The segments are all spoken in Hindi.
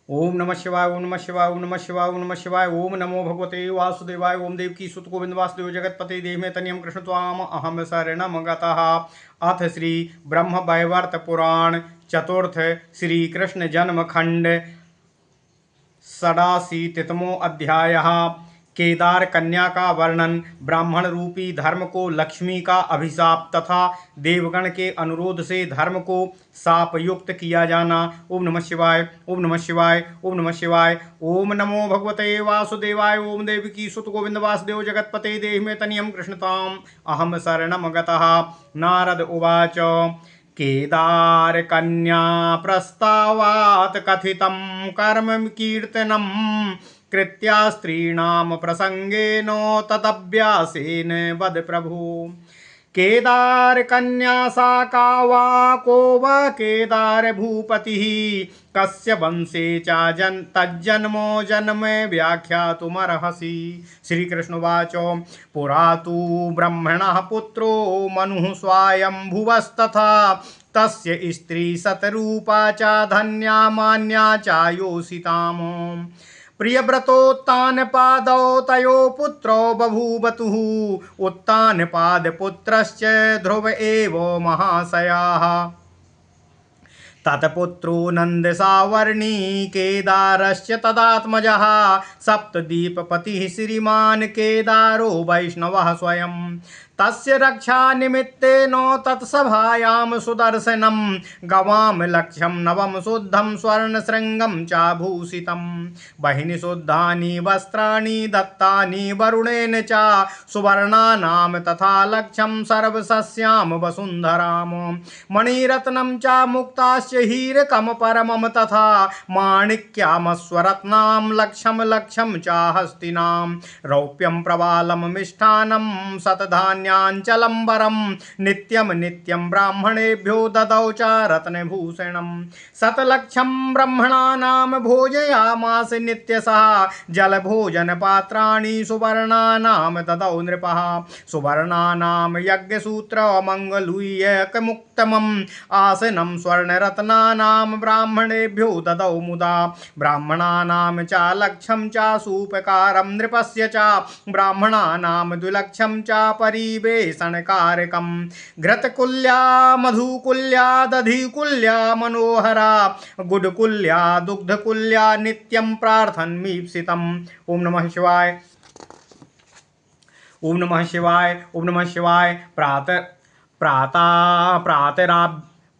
ओम नमः शिवाय ओम नमः शिवाय ओम नमः शिवाय ओम नमः शिवाय ओम नमो भगवते वासुदेवाय ओम देवकी सुत गोविंद वासुदेव जगतपते देव तनियम कृष्ण त्वाम अहम शरणम गतः। अथ श्री ब्रह्म वैवर्त पुराण चतुर्थ श्री कृष्ण जन्म खंड षडाशीतितमो अध्याय। केदार कन्या का वर्णन। ब्राह्मण रूपी धर्म को लक्ष्मी का अभिशाप तथा देवगण के अनुरोध से धर्म को शाप युक्त किया जाना। ओम नमः शिवाय ओम नमः शिवाय ओम नमः शिवाय। ओम नमो भगवते वासुदेवाय ओम देवकी सुत गोविंद वासुदेव जगतपते देहि मे तनियं कृष्णताम् अहम शरणम गतः। नारद उवाच केदार कन्या प्रस्तावात् कथितं कर्म कीर्तनम् कृत्या स्त्रीणां प्रसंगेन तदभ्यासेन वद प्रभु। केदार कन्या सा का वा को वा केदार भूपतिः कस्य वंशे चा तज्जन्मो जन्मे व्याख्यातुमर्हसि। श्रीकृष्णवाच पुरा तु ब्रह्मणः पुत्रो मनुः स्वायंभुवस्तथा तस्य स्त्री शतरूपा च धन्या मान्या च योषिताम्। प्रियव्रतोत्तानपादौ तयो पुत्रो बभूवतुः उत्तानपादपुत्रश्च ध्रुव एव महाशयाः। तत्पुत्रो नन्दसावर्णी केदारश्च तदात्मजः सप्तदीपपतिः श्रीमान् केदारो वैष्णवः स्वयं। तस्य रक्षा निमित्तेन तत्सभायां सुदर्शनं गवां लक्ष्यं नवम शुद्धं स्वर्णशृङ्गं चाभूषितं। बहिनी शुद्धानि वस्त्राणि दत्तानि वरुणेन च सुवर्णानां तथा लक्ष्यं सर्वसस्यां वसुन्धरां। मणिरत्नं च मुक्ताश्च हीरकं परमं तथा माणिक्यामस्वरत्नां लक्ष्यं लक्ष्यं च हस्तिनां। रौप्यं प्रवालं मिष्ठानं शतधान्याञ्चलम्बरं नित्यं नित्यं ब्राह्मणेभ्यो ददौ च रत्नभूषणं। शतलक्षं ब्रह्मणानां भोजयामास नित्यशः जलभोजनपात्राणि सुवर्णानां ददौ नृपः। सुवर्णानां यज्ञसूत्रमङ्गलूयकमुत्तमम् आसनं स्वर्णरत्नानां ब्राह्मणेभ्यो ददौ मुदा। ब्राह्मणानां च लक्षं च सूपकारं नृपस्य च ब्राह्मणानां द्विलक्षं च परिवेषणकारकम्। घृतकुल्या मधुकुल्या दधिकुल्या मनोहरा गुडकुल्या दुग्धकुल्या नित्यं प्रार्थनमीप्सितम्। ओम नमः शिवाय ओम नमः शिवाय ओम नमः शिवाय।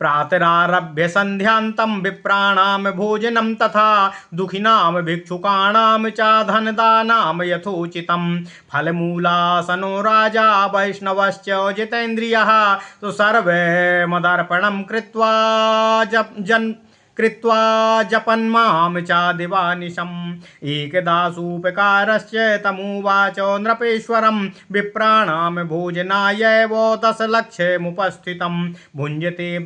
प्रातरारभ्य संध्यान्तं विप्राणां भोजनं तथा दुखिनां भिक्षुकाणां च धनदानां यथोचितं। फलमूलासनो राजा वैष्णवश्च जितेन्द्रियः सर्वमदर्पणं कृत्वा जपन्मां च दिवानिशम्। एकदा सूपकारश्च तमुवाच नृपेश्वरं विप्राणां भोजनायैव दशलक्षमुपस्थितं। भुञ्जते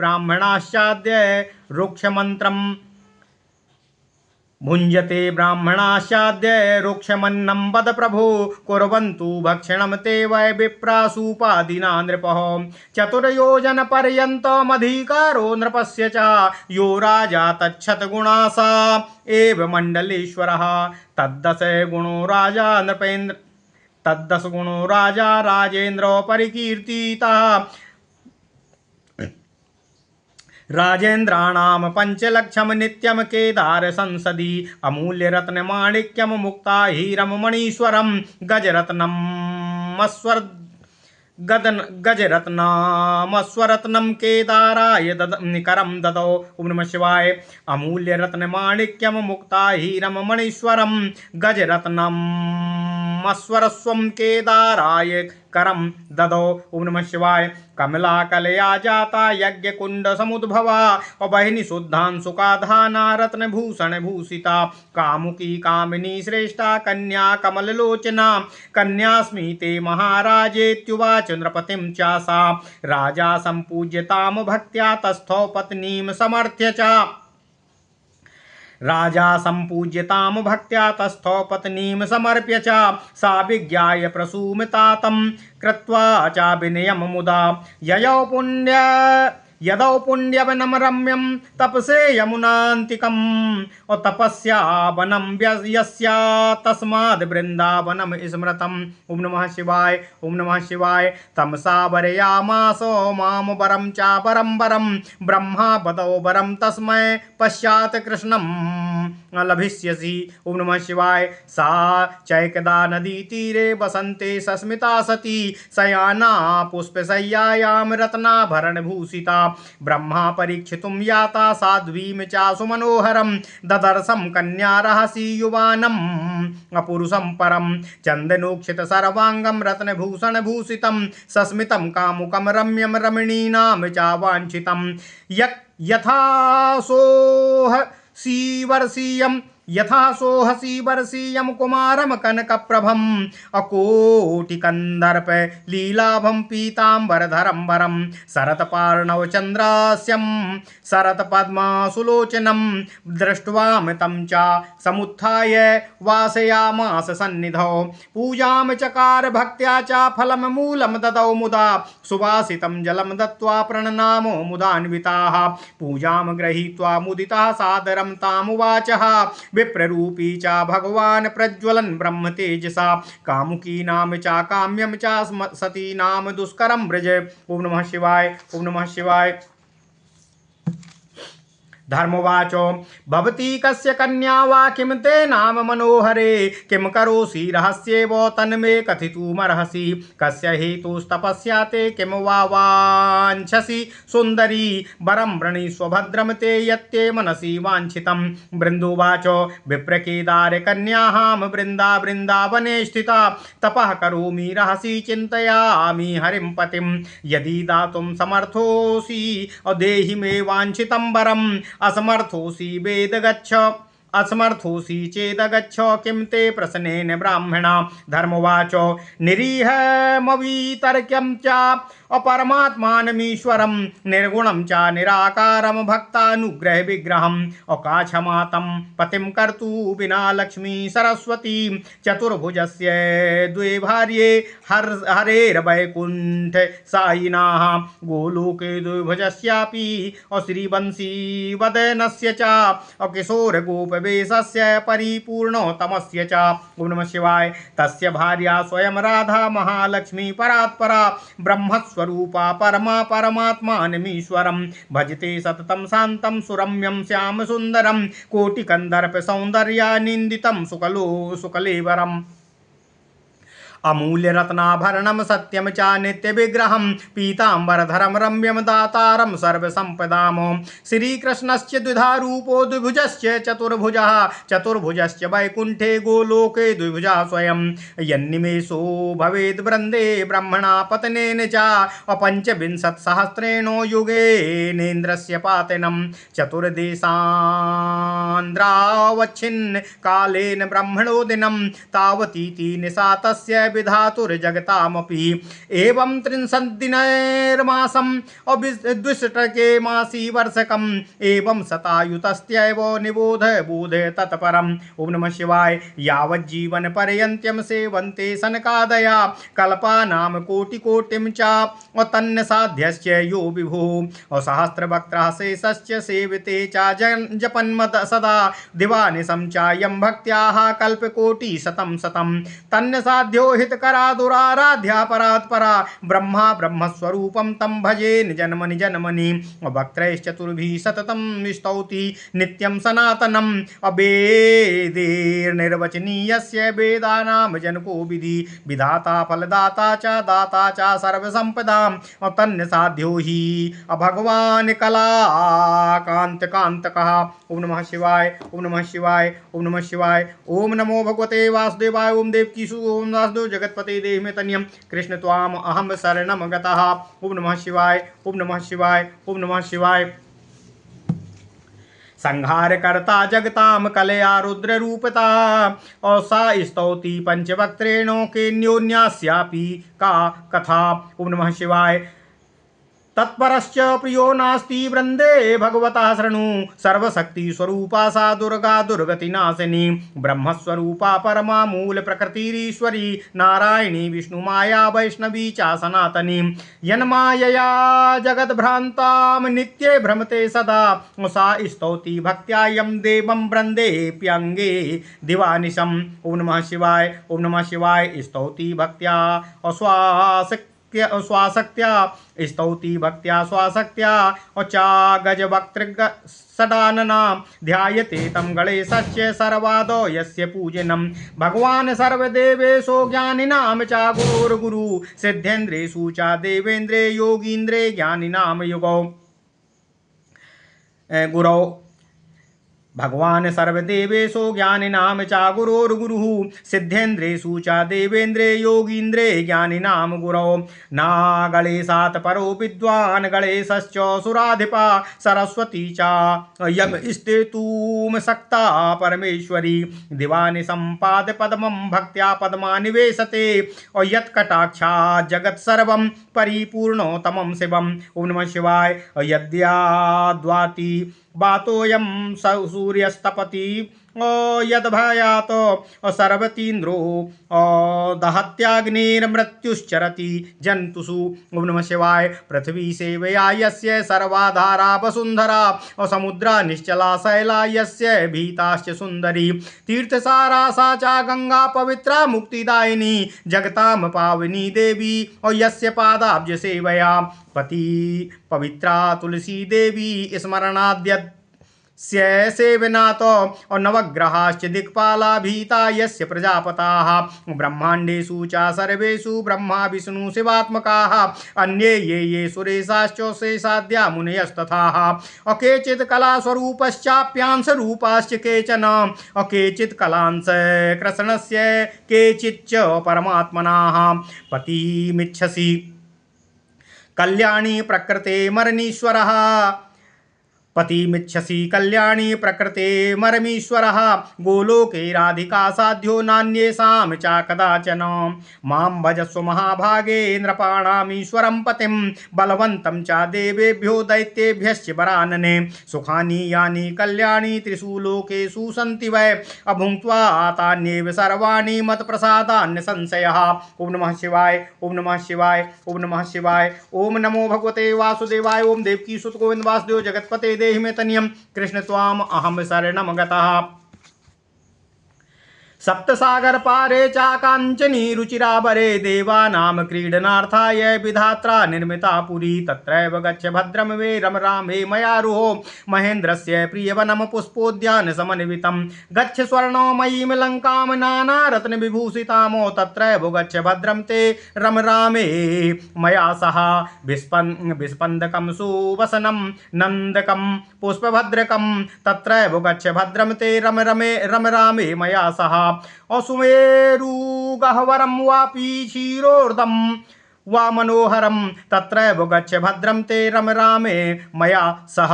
ब्राह्मणाश्चाद्य रुक्षमन्नं वद प्रभो कुर्वन्तु भक्षणं ते वै विप्रासूपादिना नृपः। चतुर्योजनपर्यन्तमधिकारो नृपस्य च यो राजा तच्छतगुणासा एव मण्डलेश्वरः। तद्दशगुणो राजा राजेन्द्र परिकीर्तितः। राजेन्द्राणां पञ्चलक्षं नित्यं केदार संसदि अमूल्यरत्नमाणिक्यं मुक्ता हीरं मणीश्वरं गजरत्नमस्वरत्नं केदाराय करं ददौ। ओम नमः शिवाय। अमूल्यरत्नमाणिक्यं मुक्ता हीरं मणीश्वरं गजरत्नमस्वरस्वं केदाराय करं ददौ। ओम नमः शिवाय। कमला कलया जाता यज्ञकुंड समुद्भवा बहिनी शुद्धांशुकाधाना रत्नभूषण भूषिता। कामुकी कामिनी श्रेष्ठा कन्या कमललोचना कन्यास्मि ते महाराजेत्युवाच नृपतिं च सा। राजा सम्पूज्यतां भक्त्या तस्थौ पत्नीं समर्थ्य च। राजा सम्पूज्यतां भक्त्या तस्थौ पत्नीं समर्प्य च। सा विज्ञाय प्रसूमिता तं कृत्वा च विनयं मुदा। ययौ यदौ पुण्यवनं रम्यं तपसे यमुनान्तिकम् और तपस्या वनम यस्या तस्माद् वृंदावनम स्मृतम्। ओम नमः शिवाय। ओम नमः शिवाय। तमसा वरयामास माम वरम चा वरम वरम ब्रह्मा बदौ वरम तस्मै पश्चात कृष्णम लभिष्यसि। ओम नमः शिवाय। सा चैकदा नदी तीरे बसंते सस्मिता सती शयाना पुष्पशय्यायां रत्नाभरण भूषिता ब्रह्मा परीक्षितुं याता साध्वीं चासु मनोहरं ददर्शं कन्या रहसि युवानम् अपुरुषं परं चन्दनोक्षित सर्वांगं रत्नभूषण भूषितं सस्मितं कामुकं रम्यं रमणीनां चावाञ्छितं यथा सोह सीवर्षीयम कुमारम कनकप्रभम अकोटिकंदर्प लीलाभं पीतांबरधरं वरं शरतपार्णव चंद्रास्यं शरतपद्मासुलोचनं दृष्ट्वाम तं च समुत्थाय वासयामास सन्निधौ पूजां चकार भक्त्या च फलं मूलं ददौ मुदा सुवासितं जलं दत्त्वा प्रणनामो मुदान्विताः पूजां गृहीत्वा मुदिता सादरं तामुवाचः विप्ररूपी च भगवान् प्रज्वलन ब्रह्म तेजसा कामुकी नाम चा काम्यम चा सती नाम दुष्करम ब्रज। ओम नमः शिवाय। ओम नमः शिवाय। धर्मवाचो भवती कस्य कन्या वा किम ते नाम मनोहरे किम करोसि रहस्येव तन्मे कथितुमर्हसि कस्य हेतुस्तपस्या ते किम वा वाञ्छसि सुन्दरी वरं वृणीष्व भद्रं ते यत्ते मनसि वाञ्छितं। बृन्दुवाचो विप्रकेदार कन्याहां वृन्दावने स्थिता तपः करोमि रहसि चिन्तयामि हरिं पतिं यदि दातुं समर्थोऽसि देहि मे वाञ्छितं वरम् असमर्थोऽसि वेद गच्छ असमर्थोऽसि चेद गच्छ किं ते प्रश्नेन ब्राह्मणा। धर्मवाचो निरीहमवितर्क्यं च अपरमात्मानमीश्वरं निर्गुणं च निराकारं भक्तानुग्रह विग्रहम् अकाक्षमातं पतिं कर्तु विना लक्ष्मी सरस्वती चतुर्भुजस्य द्वे भार्ये हरेर्वैकुण्ठ सायिनाः गोलोके द्विभुजस्यापि श्रीवंशी वदनस्य च अकिशोर गोपवेशस्य परिपूर्णोत्तमस्य च। ओम नमः शिवाय। तस्य भार्या स्वयं राधा महालक्ष्मी परात्परा ब्रह्मस्वरूपा परमा परमात्मानमीश्वरं भजते सततं शान्तं सुरम्यं श्याम सुन्दरं कोटिकन्दर्प सौन्दर्यानिन्दितं सुकलेवरम् अमूल्य रत्नाभरणं सत्यं च नित्य विग्रहं पीतांबरधरं रम्यं दातारं सर्वसंपदाम्। श्रीकृष्णस्य द्विधा रूपो द्विभुजस्य चतुर्भुजः चतुर्भुजस्य वैकुण्ठे गोलोके द्विभुजः स्वयं यन्निमेषो भवेद् वृन्दे ब्रह्मणा पतनेन च अपञ्चविंशत्सहस्रेण युगेनेन्द्रस्य पातनं चतुर्देशान्द्रावच्छिन्न कालेन ब्रह्मणो दिनं तावतीति निशा तस्य विधातुर्जगतामपि एवं 30 दिनैर्मासं द्विषटके मासी वर्षकम् एवं शतायुतस्त्यैव निबोध बोध तत्परम्। ओम नमः शिवाय। यावज्जीवन पर्यन्त्यं सेवन्ते सनकादया कल्पानां कोटिकोटिं च तन्न साध्यस्य यो विभुः सहस्रवक्त्रः शेषस्य सेविते च जपन्मद सदा दिवानिशं च यं भक्त्याः कल्पकोटि शतं तन्न साध्यो हितकरा दुराराध्या परात्परा ब्रह्मा ब्रह्मस्वरूपं तं भजेन जन्मनि जन्मनि वक्त्रैश्चतुर्भिः सततं स्तौति नित्यं सनातनम् अवेदेर्निर्वचनीयस्य वेदानां जनको विधि विधाता फलदाता च दाता च सर्वसंपदां तन्न साध्यो हि भगवान् कलाकान्तकान्तकः। ओम नमः शिवाय। ओम नमः शिवाय। ओम नमः शिवाय। ओम नमो भगवते वासुदेवाय। ओम देवकीसु ओम वासुदेव जगतपते देहि मे तन्यं कृष्ण त्वाम अहम शरणं गतः। ओम नमः शिवाय। ओम नमः शिवाय। ओम नमः शिवाय। संहारकर्ता जगताम कलया रुद्र रूपता और सा स्तौति पंचवक्त्रेणों के न्योन्यास्यापि का कथा। ओम नमः शिवाय। तत्परश्च प्रियो नास्ति वृंदे भगवतः शृणु सर्वशक्ति स्वरूपा सा दुर्गा दुर्गतिनाशिनी ब्रह्मस्वरूपा परमा मूल प्रकृतिरीश्वरी नारायणी विष्णु माया वैष्णवी चा सनातनी यन्मायया जगद्भ्रान्तां नित्ये भ्रमते सदा सा स्तौति भक्त्या यं देवं वृन्देऽप्यङ्गे दिवानिशम्। ओम नमः शिवाय। ओम नमः शिवाय। स्तौति भक्त्या स्वासक्त्या स्तौति भक्त्या स्वासक्त्या चा गजवक्तृग सदानना ध्यायते तं गणेशस्य सर्वादो यस्य पूजनम्। भगवान् सर्वदेवेशो ज्ञानिनां च गुरुर्गुरु सिद्धेन्द्रेषु च देवेन्द्रे योगीन्द्रे ज्ञानिनां युगौ गुरौ। भगवान् सर्वदेवेशो ज्ञानिनां च गुरोर्गुरुः सिद्धेन्द्रेषु च देवेन्द्रे योगीन्द्रे ज्ञानिनां गुरौ। न गणेशात् परो विद्वान् गणेशश्च सुराधिपा सरस्वती च यम स्तेतुं शक्ता परमेश्वरी दिवानि सम्पाद्य पद्मं भक्त्या पद्मा निवेशते यत्कटाक्षात् जगत् सर्वं परिपूर्णोत्तमं शिवम्। ओम नमः शिवाय। यद्याद्वाति वातोऽयं सूर्यस्तपति यद्भयात् सर्वतीन्द्रो दहत्याग्निर्मृत्युश्चरति जन्तुषु। ओम नमः शिवाय। पृथ्वी सेवया यस्य सर्वाधारा वसुन्धरा समुद्रा निश्चला शैला यस्य भीताश्च सुन्दरी तीर्थसारा सा च गंगा पवित्रा मुक्तिदायिनी जगतां पावनी देवी यस्य पादाब्ज सेवया पति पवित्रा तुलसी देवी स्मरणाद्यत् सेवनात् नवग्रहाश्च दिक्पाला भीता यस्य प्रजापताः ब्रह्माण्डेषु च सर्वेषु ब्रह्मा विष्णु शिवात्मकाः अन्ये ये सुरेशाश्च शेषाद्या मुनयस्तथाः अकेचित् कलास्वरूपश्चाप्यांश रूपाश्च केचन अकेचित् कलांश कृष्णस्य केचिच्च परमात्मनाः पतिमिच्छसि कल्याणी प्रकृते मरणीश्वरः पतिमिच्छसि कल्याणी प्रकृते मरमीश्वरः गोलोके राधिका साध्यो नान्येषां च कदाचन मां भजस्व महाभागे नृपाणामीश्वरं पतिं बलवन्तं च देवेभ्यो दैत्येभ्यश्च वरानने सुखानि यानि कल्याणी त्रिषु लोकेषु सन्ति वै अभुङ्क्त्वा तान्येव सर्वाणि मत्प्रसादान्य संशयः। ओम नमः शिवाय। ओम नमः शिवाय। ओम नमः शिवाय। ओम नमो भगवते वासुदेवाय। ओम देवकी सुत गोविंद वासुदेव जगतपते देहि मे तनियम कृष्ण त्वाम अहम शरणम गतः। सप्तसागर पारे चाकांचनी रुचिराबरे देवानां क्रीडनार्थाय विधात्रा निर्मिता पुरी तत्रैव गच्छ भद्रम वे रम रामे मया रुहो महेन्द्रस्य प्रियवनम पुष्पोद्यान समन्वितं गच्छ स्वर्णमयीं लंकां नाना रत्न विभूषितामो तत्रैव गच्छ भद्रम ते रम रामे मया सह विस्पन्दकं सुवसनं नन्दकं पुष्पभद्रकं तत्रैव गच्छ भद्रम ते रम रामे मया सह असुमेरुगह्वरं वापि क्षीरोर्धं वा मनोहरं तत्रैव गच्छ भद्रं ते रम रामे मया सह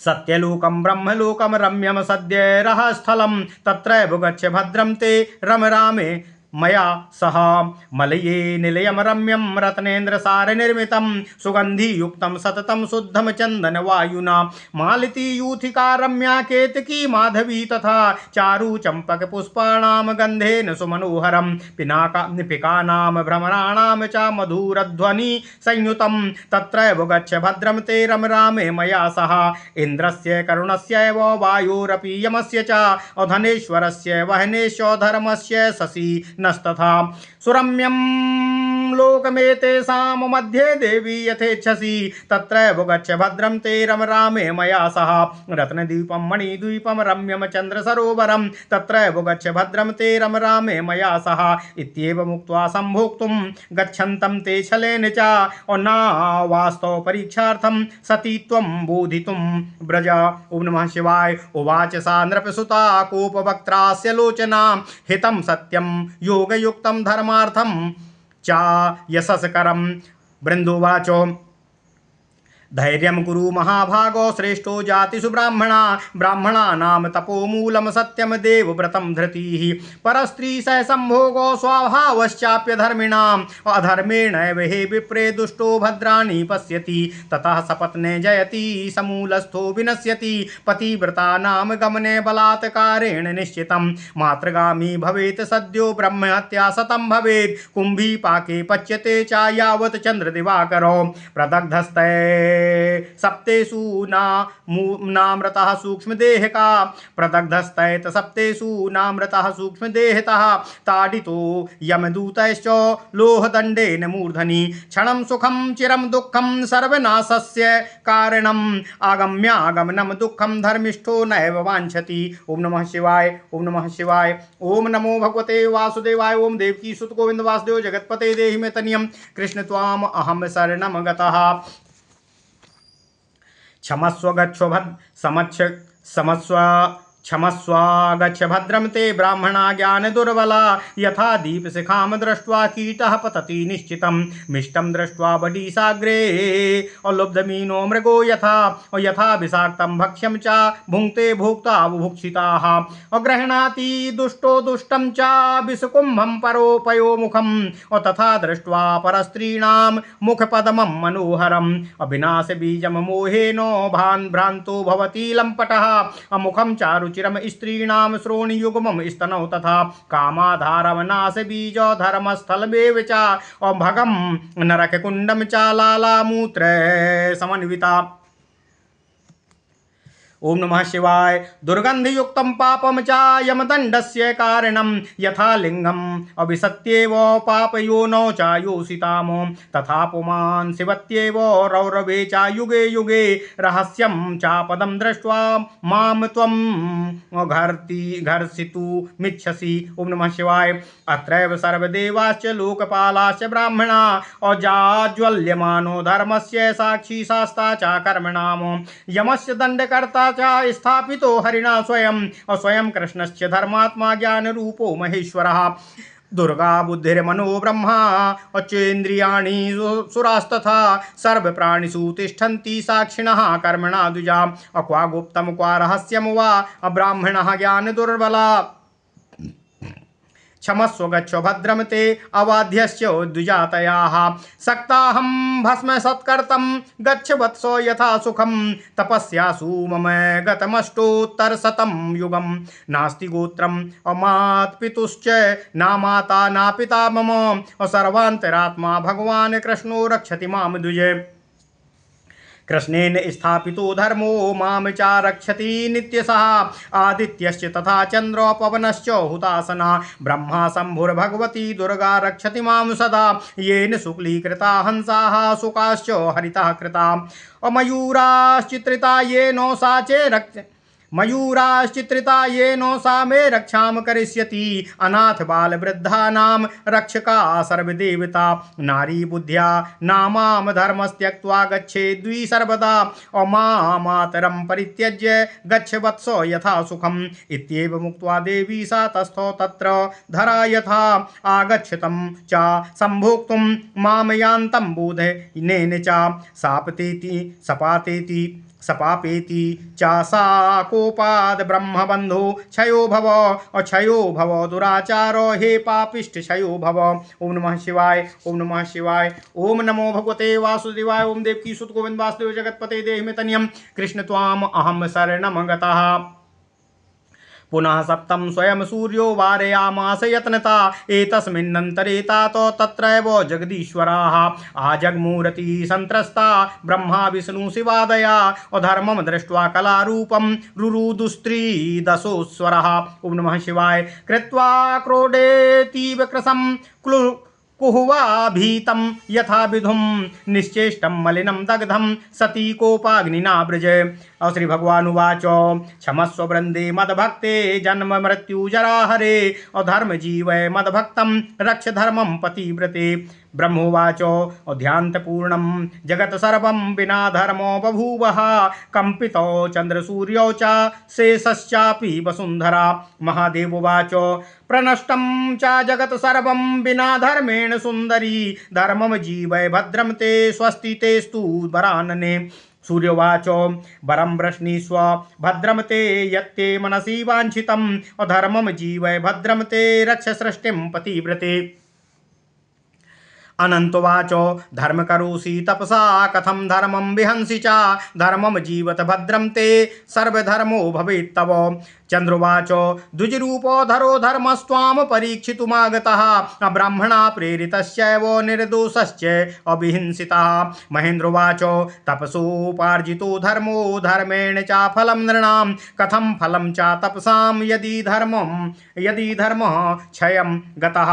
सत्यलोकं ब्रह्मलोकं रम्यं सद्यरः स्थलं तत्रैव गच्छ भद्रं ते रम रामे मया सह मलये निलयं रम्यं रत्नेन्द्रसार निर्मितं सुगन्धियुक्तं सततं शुद्धं चन्दनवायुना मालती यूथिका रम्या केतकी माधवी तथा चारु चंपक पुष्पाणां गन्धेन सुमनोहरं पिकानां भ्रमराणां च मधुरध्वनि संयुतं तत्रैव गच्छ भद्रं ते रम रामे मया सह इन्द्रस्य करुणस्यैव वायोरपि यमस्य च धनेश्वरस्य वहनेश्व धर्मस्य शशि नस्तथा सुरम्यं लोकमेतेषां मध्ये देवी यथेच्छसि तत्रैव गच्छ भद्रं ते रम रामे मया सह रत्नद्वीपं मणिद्वीपं रम्यं चन्द्रसरोवरं तत्रैव गच्छ भद्रं ते रम रामे मया सह इत्येवम् उक्त्वा सम्भोक्तुं गच्छन्तं ते छलेन च नावास्तव परीक्षार्थं सतीत्वं बोधितुं ब्रज। ओम नमः शिवाय। उवाच सा नृपसुता कोपवक्त्रास्य लोचना हितं सत्यं योगयुक्तं धर्मार्थं च यशस्करं। बृन्दुवाचो धैर्यं कुरु महाभागो श्रेष्ठो जातिषु ब्राह्मणानां तपोमूलं सत्यं देवव्रतं धृतिः परस्त्री स संभोगो स्वभावश्चाप्य धर्मिणाम् अधर्मेणैव हे विप्रे दुष्टो भद्राणि पश्यति ततः सपत्ने जयति समूलस्थो विनश्यति पतिव्रतानां गमने बलात्कारेण निश्चितं मातृगामी भवेत् सद्यो ब्रह्महत्या शतं भवेत् कुम्भीपाके पच्यते च यावत् चन्द्रदिवाकरो प्रदग्धस्ते सप्तेषु नामृतः सूक्ष्मदेहका प्रदग्धस्तैत सप्तेषु नामृतः सूक्ष्मदेहतः ताडितो यमदूतैश्च लोहदण्डेन मूर्धनि क्षणं सुखं चिरं दुःखं सर्वनाशस्य कारणम् आगम्यागमनं दुःखं धर्मिष्ठो नैव वाञ्छति। ओम नमः शिवाय ओम नमः शिवाय ओम नमो भगवते वासुदेवाय ओम देवकी सुत गोविंद वासुदेव जगतपते देहि मे तनियं कृष्ण त्वाम अहम शरणं गतः क्षमस्व गच्छ क्षमस्व गच्छ भद्रं ते ब्राह्मणा ज्ञान दुर्बला यथा दीपशिखां दृष्ट्वा कीटः पतति निश्चितं मिष्टं दृष्ट्वा बडीसाग्रे लुब्धमीनो मृगो यथा विषाक्तं भक्ष्यं च भुङ्क्ते भोक्ता बुभुक्षिताः गृह्णाति दुष्टो दुष्टं च विषकुम्भं परोपयोमुखं तथा दृष्ट्वा परस्त्रीणां मुखपद्मं मनोहरम् अविनाशबीजं मोहेनो भ्रान्तो भवति लम्पटः मुखं चारु चिरम स्त्रीणां श्रोणियुग्मं स्तनौ तथा कामाधारं नाशबीज धर्मस्थलमेव च भगं नरककुण्डं च लालामूत्र समन्विता। ओम नमः शिवाय दुर्गंधयुक्तं पापं च यमदण्डस्य कारणं यथा लिंगम् अविसत्येव पापयोनौ च योषितामो तथा पुमान् शिवत्येव रौरवे च युगे युगे रहस्यं च पदं दृष्ट्वा मां त्वं घर्षितुमिच्छसि। ओम नमः शिवाय अत्रैव सर्वदेवाश्च लोकपालाश्च ब्राह्मणा अजाज्वल्यमानो धर्मस्य साक्षी शास्ता च कर्मणामो यमस्य दण्डकर्ता स्थापितो हरिणा स्वयं कृष्णस्य धर्मात्मा ज्ञान रूपो महेश्वरः दुर्गा बुद्धिर्मनो ब्रह्मा अचेन्द्रियाणि सुरास्तथा सर्वप्राणिषु तिष्ठन्ति साक्षिणः कर्मणा द्विजा क्वा गुप्तं क्वा रहस्यं वा अब्राह्मणः ज्ञान दुर्बला क्षमस्व गच्छ भद्रं ते अवाध्यस्य द्विजातयाः सक्ताहं भस्म सत्कर्तं गच्छ वत्सो यथा सुखं तपस्यासु मम गतमष्टोत्तरशतं युगं नास्ति गोत्रम् अमात्पितुश्च न माता न पिता मम सर्वान्तरात्मा भगवान् कृष्णो रक्षति मां द्विजे कृष्णेन स्थापितो धर्मो मां च रक्षति नित्यशः आदित्यश्च तथा चन्द्रो पवनश्च हुतासना ब्रह्मा शम्भुर्भगवती दुर्गा रक्षति मां सदा येन शुक्लीकृता हंसाः शुकाश्च हरितः कृता मयूराश्चित्रिता येनो सा च मयूराश्चित्रिता येनो सा मे रक्षां करिष्यति अनाथ बाल वृद्धानां रक्षका सर्वदेवता नारी बुद्ध्या नामां धर्मस्त्यक्त्वा गच्छेद्वि सर्वदा मातरं परित्यज्य गच्छ वत्सो यथा सुखम् इत्येव मुक्त्वा देवी सा तस्थो तत्र धरा यथा आगच्छतं च संभोक्तुं मां यान्तं बोधनेन च सपापेति चासा कोपाद ब्रह्मबंधो क्षयो भव दुराचारो हे पापिष्ट क्षयो भव। ओम नमः शिवाय ओम नमः शिवाय ओम नमो भगवते वासुदेवाय ओम देवकी सुत गोविंद वासुदेव जगतपते देहि मे तनियं कृष्ण त्वाम अहम शरणं गतः। पुनः सप्तं स्वयं सूर्यो वारयामास यत्नता एतस्मिन्नन्तरे तातो तत्रैव जगदीश्वराः आजग्मूर्ति संत्रस्ता ब्रह्मा विष्णु शिवादया अधर्मं दृष्ट्वा कलारूपं रुरुदुस्त्री दशोस्वरः। ओम नमः शिवाय कृत्वा क्रोडेतीव कृशं कुहुवा भीतं यथा विधुं निश्चेष्टं मलिनं दग्धं सती कोपाग्निना व्रज और श्री भगवान उवाच क्षमस्व वृंदे मदभक्ते जन्म मृत्यु जरा हरे और धर्म जीवय मदभक्तम रक्ष धर्मम पतिव्रते ब्रह्मोवाच ध्यान्तपूर्णं जगत् सर्वं विना धर्मो बभूवः कंपितो चन्द्रसूर्यौ च शेषश्चापि वसुन्धरा महादेवोवाच प्रनष्टं च जगत् सर्वं विना धर्मेण सुन्दरी धर्मं जीवय भद्रं ते स्वस्ति तेस्तु वरानने सूर्यवाच वरं वृष्णीष्व भद्रं ते यत्ते मनसि वाञ्छितं धर्मं जीवय भद्रं ते रक्ष सृष्टिं पतिव्रते अनंतवाच धर्म करोषि तपसा कथम धर्मं विहंसि च धर्मं जीवत भद्रं ते सर्वधर्मो भवेत् तव चंद्रवाच द्विजरूपो धरो धर्मस्त्वां परीक्षितुमागतः ब्राह्मणा प्रेरितश्चैव निर्दोषश्च अविहिंसितः महेन्द्रवाच तपसोपार्जितो धर्मो धर्मेण च फलं नृणां कथं फलं च तपसां यदि धर्मः क्षयं गतः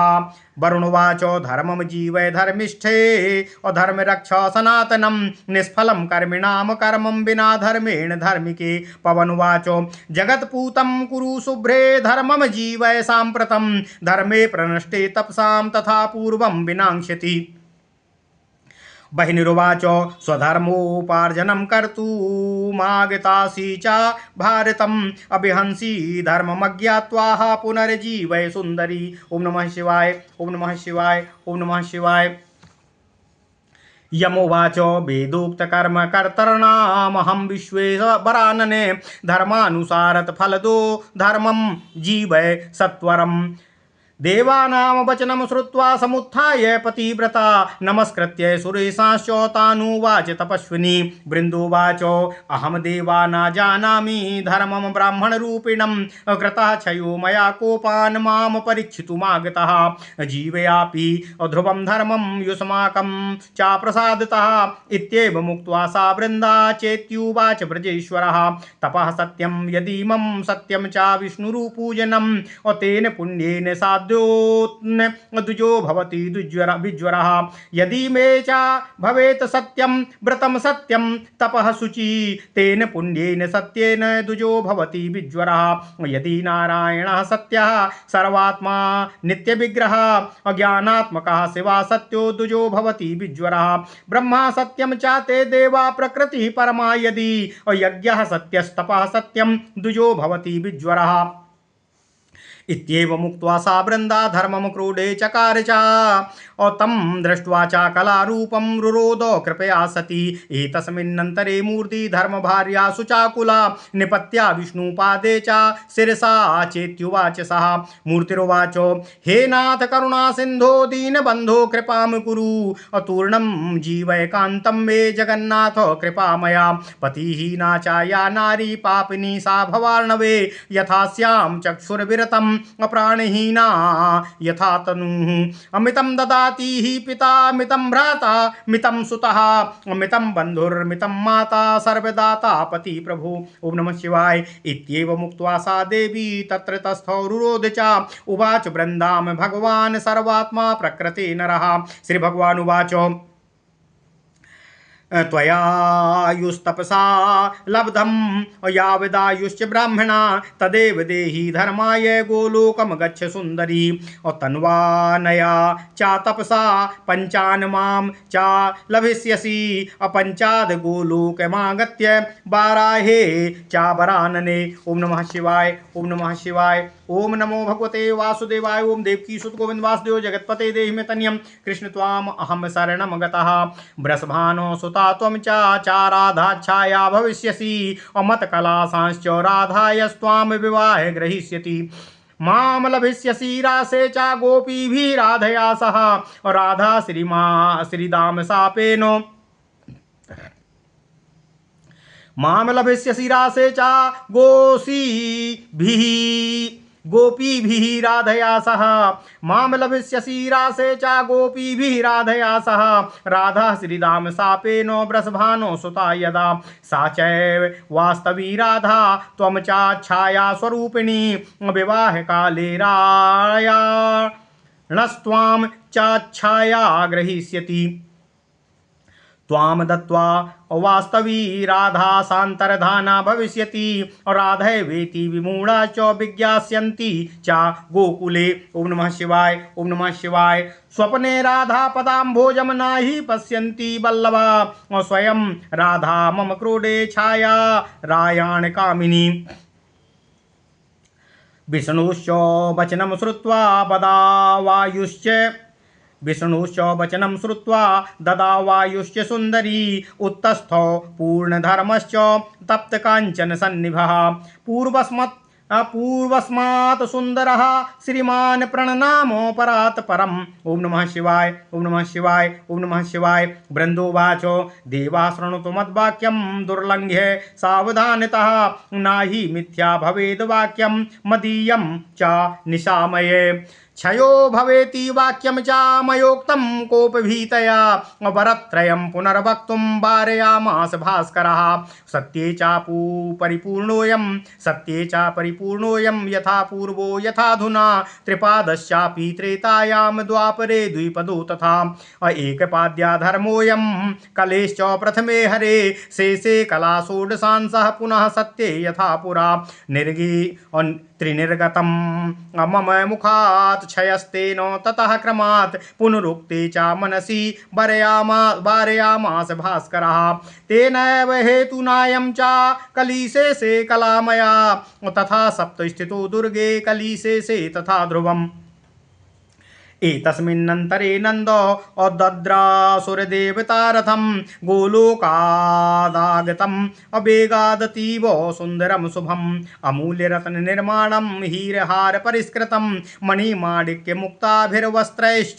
वरुणवाच धर्मं जीवय धर्मिष्ठे अधर्म रक्ष सनातनं निष्फलं कर्मिणां कर्मं विना धर्मेण धार्मिके पवनवाच जगत्पूतं कुरु शुभ्रे धर्मं जीवय साम्प्रतं धर्मे प्रनष्टे तपसां तथा पूर्वं विनाङ्क्षति बहिर्वाच स्वधर्मोपार्जनं कर्तुमागतासि च भारतम् अभिहंसि धर्ममज्ञात्वा पुनर्जीवय सुन्दरी। ओम नमः शिवाय ओम नमः शिवाय ओम नमः शिवाय। यमोवाच वेदोक्तकर्म कर्तॄणामहं विश्वेश्वरानने धर्मानुसारत फलदो धर्मं जीवय सत्वरम् देवानां वचनं श्रुत्वा समुत्थाय पतिव्रता नमस्कृत्य सुरेशांश्च तानुवाच तपस्विनी बृन्दोवाच अहं देवा न जानामि धर्मं ब्राह्मणरूपिणं कृतः क्षयो मया कोपान् मां परीक्षितुमागतः जीवयापि ध्रुवं धर्मं युष्माकं च प्रसादतः इत्येवमुक्त्वा सा वृन्दा चेत्युवाच ब्रजेश्वरः तपः सत्यं यदीमं सत्यं च विष्णुरूपूजनं तेन पुण्येन साध्य द्विजो भवति विज्वरः यदि मे च भवेत् सत्यं व्रतं सत्यं तपः शुचि तेन पुण्येन सत्येन द्विजो भवति विज्वरः यदि नारायणः सत्यः सर्वात्मा नित्यविग्रहः अज्ञानात्मकः शिवा सत्यो द्विजो भवति विज्वरः ब्रह्मा सत्यं च ते देवा प्रकृतिः परमा यदि यज्ञः सत्यस्तपः सत्यं द्विजो भवति विज्वरः इत्येवमुक्त्वा सा वृन्दा धर्मं क्रोडे चकार च तं दृष्ट्वा च कलारूपं रुरोद कृपया सती एतस्मिन्नन्तरे मूर्ति धर्मभार्या सुचाकुला निपत्या विष्णुपादे च शिरसा चेत्युवाच सः मूर्तिरुवाच हे नाथ करुणा सिन्धो दीनबन्धो कृपां कुरु अतूर्णं जीवैकान्तं मे जगन्नाथ कृपामया पतिहीना च या नारी पापिनी सा भवार्णवे यथा स्यां चक्षुर्विरतम् अप्राणहीना यथा तनुः अमितं ददाति हि पिता मितं भ्राता मितं सुतः मितं बन्धुर्मितं माता सर्वदाता पति प्रभु। ओम नमः शिवाय। इत्येवमुक्त्वा सा देवी तत्र तस्थौ रुरोध च उवाच वृन्दां भगवान् सर्वात्मा प्रकृते नरः। श्री भगवान् उवाच त्वयायुस्तपसा लब्धं यावदायुश्च ब्राह्मणा तदेव देहि धर्माय गोलोकं गच्छ सुन्दरी तन्वानया च तपसा पंचान् मां च लभिष्यसि अपंचाद गोलोकमागत्य बाराहे च वरानने। ओम नमः शिवाय ओम नमः शिवाय। ओम नमो भगवते वासुदेवाय। ओम देवकी सुत गोविंद वासुदेव जगत्पते देहि मे तन्यं कृष्ण त्वाम अहम शरणं गतः वृषभानो सुता त्वं च राधाच्छाया भविष्यसि अमतकलासांश्च राधायस्त्वां विवाहे ग्रहीष्यति मां लभिष्यसि रासे च गोपीभिः राधया सह राधा श्रीदाम सापेन मां लभिष्यसि रासे च गोपीभिः राधया सह मां लभिष्यसि रासे च गोपीभिः राधया सह राधा श्रीदाम सापेनो वृषभानो सुता यदा सा चैव वास्तवी राधा त्वं चाच्छाया स्वरूपिणी विवाह काले रायाणस्त्वां चाच्छाया ग्रहीष्यति त्वाम दत्वा वास्तवी राधा सान्तर्धाना भविष्यति राधे वेति विमूढ़ा च विज्ञास्यन्ति च गोकुले। ओम नमः शिवाय। ओम नमः शिवाय। स्वप्ने राधा पदाम्भोजम नाहि पश्यन्ति वल्लभा स्वयं राधा मम क्रोडे छाया रायाण कामिनी। विष्णुश्च वचनं श्रुत्वा बदावायुश्च विष्णुश्च वचनं श्रुत्वा ददा वायुश्च सुन्दरी उत्तस्थो पूर्णधर्मश्च तप्तकाञ्चन सन्निभः पूर्वस्मात् सुन्दरः श्रीमान् प्रणनामो परात् परम्। ओम नमः शिवाय। ओम नमः शिवाय। ओम नमः शिवाय। बृन्दोवाच देवा शृणुतु मद्वाक्यं दुर्लङ्घ्य सावधानतः नाहि मिथ्या भवेद् वाक्यं मदीयं च निशामये। क्षयो भवेति वाक्यं च मयोक्तं कोपभीतया वरत्रयं पुनर्वक्तुं वारयामास भास्करः। सत्ये च परिपूर्णोऽयं यथा पूर्वो यथाधुना त्रिपादश्चापि त्रेतायां द्वापरे द्विपदो तथा। एकपाद्या धर्मोऽयं कलेश्च प्रथमे हरे शेषे कला षोडशांशः पुनः सत्ये यथा पुरा। त्रिनिर्गतं मम मुखात् क्षयस्तेन ततः क्रमात् पुनरुक्ते च मनसि वारयामास भास्करः। तेनैव हेतुनायं च कलिशेषे कलामया तथा सप्तस्थितो दुर्गे कलिशेषे तथा ध्रुवम्। एतस्मिन्नन्तरे नन्दो दद्रासुरदेवतारथं गोलोकादागतम् अवेगादतीव सुन्दरं शुभम्। अमूल्यरत्ननिर्माणं हीरहार परिष्कृतं मणिमाणिक्यमुक्ताभिर्वस्त्रैश्च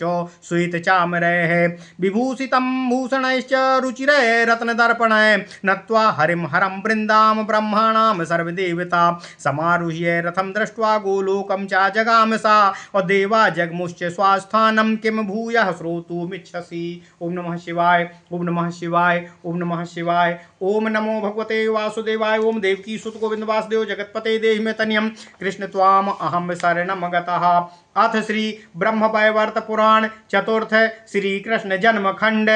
श्वेतचामरैः विभूषितं भूषणैश्च रुचिरैरत्नदर्पणैः नत्वा हरिं हरं वृन्दां ब्रह्माणां सर्वदेवता। समारुह्य रथं दृष्ट्वा गोलोकं च जगाम सा देवा जगमुश्च स्थानम किम भूयः श्रोतुमिच्छसि। ओम नमः शिवाय। ओम नमः शिवाय। ओम नमः शिवाय। ओम नमो भगवते वासुदेवाय। ओम देवकी सुत गोविंद वासुदेव जगतपते देहि मे तनियम कृष्ण त्वाम अहम शरणम गतः। अथ श्री ब्रह्मवैवर्त पुराण चतुर्थ श्री कृष्ण जन्म खंड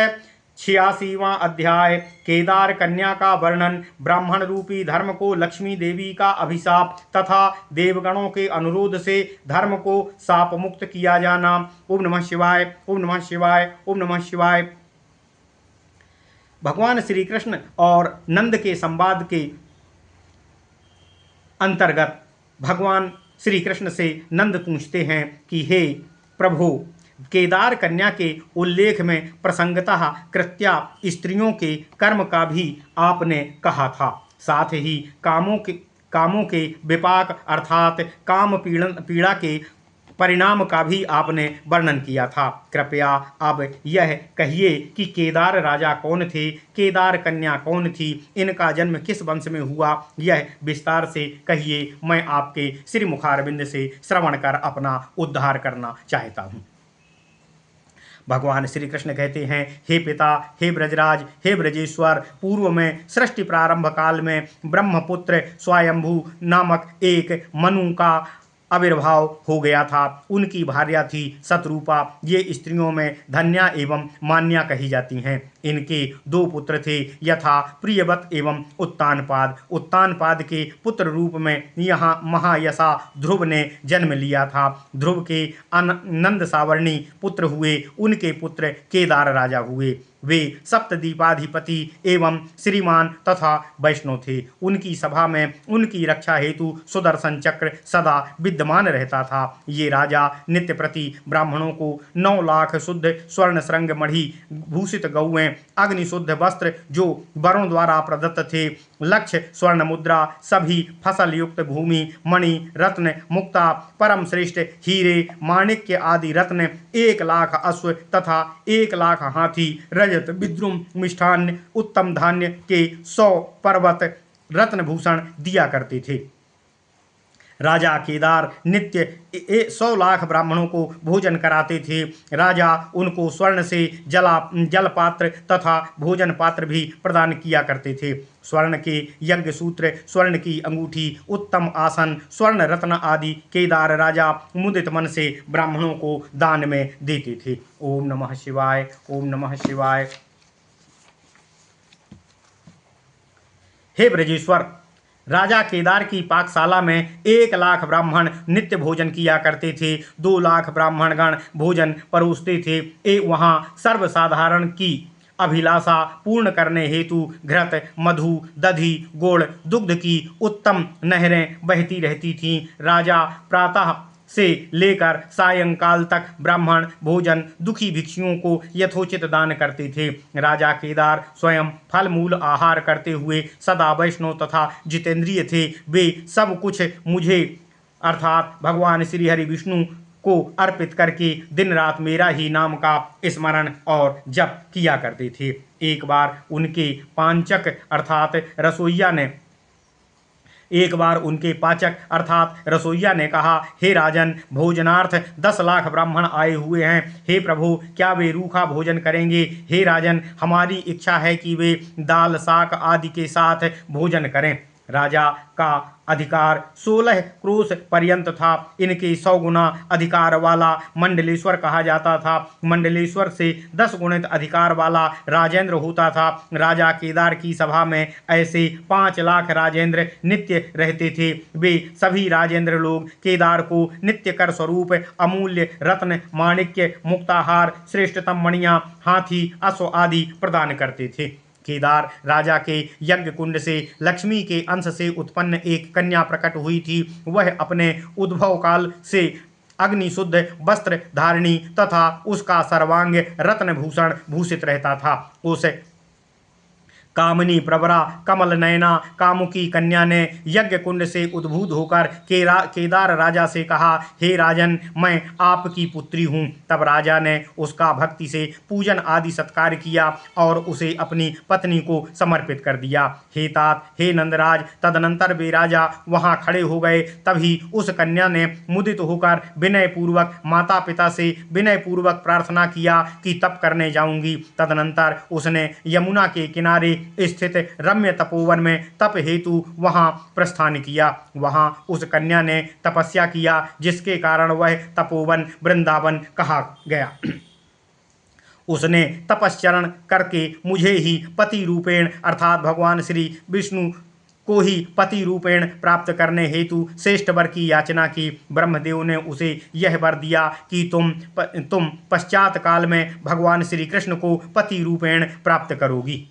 86वां अध्याय केदार कन्या का वर्णन। ब्राह्मण रूपी धर्म को लक्ष्मी देवी का अभिशाप तथा देवगणों के अनुरोध से धर्म को शाप मुक्त किया जाना। ओम नमः शिवाय। ओम नमः शिवाय। ओम नमः शिवाय। भगवान श्री कृष्ण और नंद के संवाद के अंतर्गत भगवान श्री कृष्ण से नंद पूछते हैं कि हे प्रभु, केदार कन्या के उल्लेख में प्रसंगतः कृत्या स्त्रियों के कर्म का भी आपने कहा था। साथ ही कामों के विपाक अर्थात काम पीड़ा के परिणाम का भी आपने वर्णन किया था। कृपया अब यह कहिए कि केदार राजा कौन थे, केदार कन्या कौन थी, इनका जन्म किस वंश में हुआ, यह विस्तार से कहिए। मैं आपके श्री मुखारविंद से श्रवण कर अपना उद्धार करना चाहता हूँ। भगवान श्री कृष्ण कहते हैं, हे पिता, हे ब्रजराज, हे ब्रजेश्वर, पूर्व में सृष्टि प्रारंभ काल में ब्रह्मपुत्र स्वयंभू नामक एक मनु का आविर्भाव हो गया था। उनकी भार्या थी शतरूपा। ये स्त्रियों में धन्या एवं मान्या कही जाती हैं। इनके 2 पुत्र थे, यथा प्रियवत एवं उत्तानपाद। उत्तानपाद के पुत्र रूप में यहाँ महायशा ध्रुव ने जन्म लिया था। ध्रुव के नंद सावर्णी पुत्र हुए। उनके पुत्र केदार राजा हुए। वे सप्तद्वीपाधिपति एवं श्रीमान तथा वैष्णव थे। उनकी सभा में उनकी रक्षा हेतु सुदर्शन चक्र सदा विद्यमान रहता था। ये राजा नित्य प्रति ब्राह्मणों को 9 लाख शुद्ध स्वर्ण श्रृंग मणि भूषित गौएं, अग्नि शुद्ध वस्त्र जो वरों द्वारा प्रदत्त थे, लक्ष्य स्वर्ण मुद्रा, सभी फसल युक्त भूमि, मणि, रत्न, मुक्ता, परम श्रेष्ठ हीरे, माणिक्य आदि रत्न, 1 लाख अश्व तथा 1 लाख हाथी, रजत, विद्रुम, मिष्ठान्न, उत्तम धान्य के 100 पर्वत रत्नभूषण दिया करते थे। राजा केदार नित्य 100 लाख ब्राह्मणों को भोजन कराते थे। राजा उनको स्वर्ण से जल पात्र तथा भोजन पात्र भी प्रदान किया करते थे। स्वर्ण के यज्ञ सूत्र, स्वर्ण की अंगूठी, उत्तम आसन, स्वर्ण रत्न आदि केदार राजा मुदित मन से ब्राह्मणों को दान में देते थे। ओम नमः शिवाय। ओम नमः शिवाय। हे ब्रजेश्वर, राजा केदार की पाकशाला में 1,00,000 ब्राह्मण नित्य भोजन किया करते थे। 2,00,000 ब्राह्मणगण भोजन परोसते थे। वहाँ सर्वसाधारण की अभिलाषा पूर्ण करने हेतु घृत, मधु, दधि, गुड़, दुग्ध की उत्तम नहरें बहती रहती थीं। राजा प्रातः से लेकर सायंकाल तक ब्राह्मण भोजन दुखी भिक्षुओं को यथोचित दान करते थे। राजा केदार स्वयं फल मूल आहार करते हुए सदा वैष्णव तथा जितेंद्रिय थे। वे सब कुछ मुझे अर्थात भगवान श्री हरि विष्णु को अर्पित करके दिन रात मेरा ही नाम का स्मरण और जप किया करते थे। एक बार उनके पाचक अर्थात रसोईया ने कहा, हे राजन, भोजनार्थ 10,00,000 ब्राह्मण आए हुए हैं। हे प्रभु, क्या वे रूखा भोजन करेंगे? हे राजन, हमारी इच्छा है कि वे दाल शाक आदि के साथ भोजन करें। राजा का अधिकार 16 क्रोश पर्यंत था। इनके 100 गुना अधिकार वाला मंडलेश्वर कहा जाता था। मंडलेश्वर से 10 गुणित अधिकार वाला राजेंद्र होता था। राजा केदार की सभा में ऐसे 5,00,000 राजेंद्र नित्य रहते थे। वे सभी राजेंद्र लोग केदार को नित्य कर स्वरूप अमूल्य रत्न, माणिक्य, मुक्ताहार, श्रेष्ठतम मणियां, हाथी, अश्व आदि प्रदान करते थे। केदार राजा के यज्ञ कुंड से लक्ष्मी के अंश से उत्पन्न एक कन्या प्रकट हुई थी। वह अपने उद्भव काल से अग्नि शुद्ध वस्त्र धारिणी तथा उसका सर्वांग रत्न भूषण भूषित रहता था। उस कामनी प्रवरा कमल नयना कामुकी कन्या ने यज्ञ कुंड से उद्भूत होकर केदार राजा से कहा, हे राजन, मैं आपकी पुत्री हूँ। तब राजा ने उसका भक्ति से पूजन आदि सत्कार किया और उसे अपनी पत्नी को समर्पित कर दिया। हे तात, हे नंदराज, तदनंतर वे राजा वहाँ खड़े हो गए। तभी उस कन्या ने मुदित होकर विनय पूर्वक माता पिता से विनय पूर्वक प्रार्थना किया कि तप करने जाऊंगी। तदनंतर उसने यमुना के किनारे स्थित रम्य तपोवन में तप हेतु वहां प्रस्थान किया। वहां उस कन्या ने तपस्या किया, जिसके कारण वह तपोवन वृंदावन कहा गया। उसने तपश्चरण करके मुझे ही पति रूपेण अर्थात भगवान श्री विष्णु को ही पति रूपेण प्राप्त करने हेतु श्रेष्ठ वर की याचना की। ब्रह्मदेव ने उसे यह वर दिया कि तुम पश्चात काल में भगवान श्री कृष्ण को पति रूपेण प्राप्त करोगी।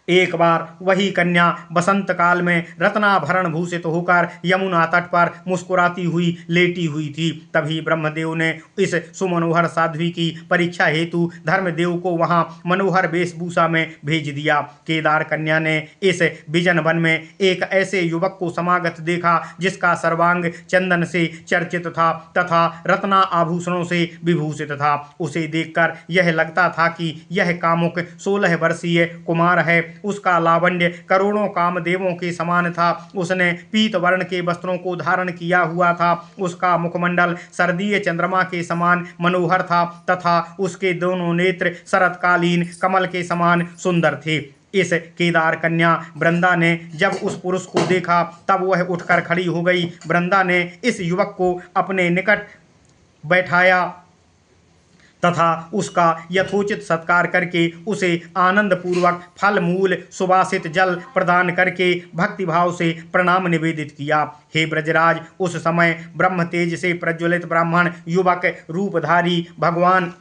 एक बार वही कन्या बसंत काल में रत्नाभरण भूषित होकर यमुना तट पर मुस्कुराती हुई लेटी हुई थी। तभी ब्रह्मदेव ने इस सुमनोहर साध्वी की परीक्षा हेतु धर्मदेव को वहां मनोहर वेशभूषा में भेज दिया। केदार कन्या ने इस विजन वन में एक ऐसे युवक को समागत देखा जिसका सर्वांग चंदन से चर्चित था तथा रत्ना आभूषणों से विभूषित था। उसे देखकर यह लगता था कि यह कामुक 16 वर्षीय कुमार है। उसका लावण्य करोड़ों कामदेवों के समान था। उसने पीत वर्ण के वस्त्रों को धारण किया हुआ था। उसका मुखमंडल सर्दीय चंद्रमा के समान मनोहर था तथा उसके दोनों नेत्र शरतकालीन कमल के समान सुंदर थे। इस केदार कन्या वृंदा ने जब उस पुरुष को देखा तब वह उठकर खड़ी हो गई। वृंदा ने इस युवक को अपने निकट बैठाया तथा उसका यथोचित सत्कार करके उसे आनंद पूर्वक फल मूल सुवासित जल प्रदान करके भक्तिभाव से प्रणाम निवेदित किया। हे ब्रजराज, उस समय ब्रह्म तेज से प्रज्वलित ब्राह्मण युवक रूपधारी भगवान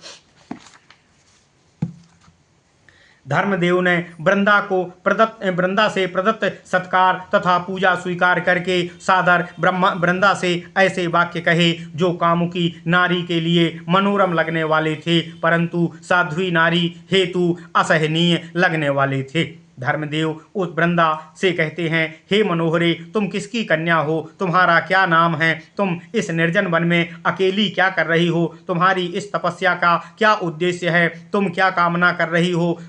धर्मदेव ने वृंदा से प्रदत्त सत्कार तथा पूजा स्वीकार करके सादर वृंदा से ऐसे वाक्य कहे जो कामुकी नारी के लिए मनोरम लगने वाले थे परंतु साध्वी नारी हेतु असहनीय लगने वाले थे। धर्मदेव उस वृंदा से कहते हैं, हे मनोहरे, तुम किसकी कन्या हो? तुम्हारा क्या नाम है? तुम इस निर्जन वन में अकेली क्या कर रही हो? तुम्हारी इस तपस्या का क्या उद्देश्य है? तुम क्या कामना कर रही हो?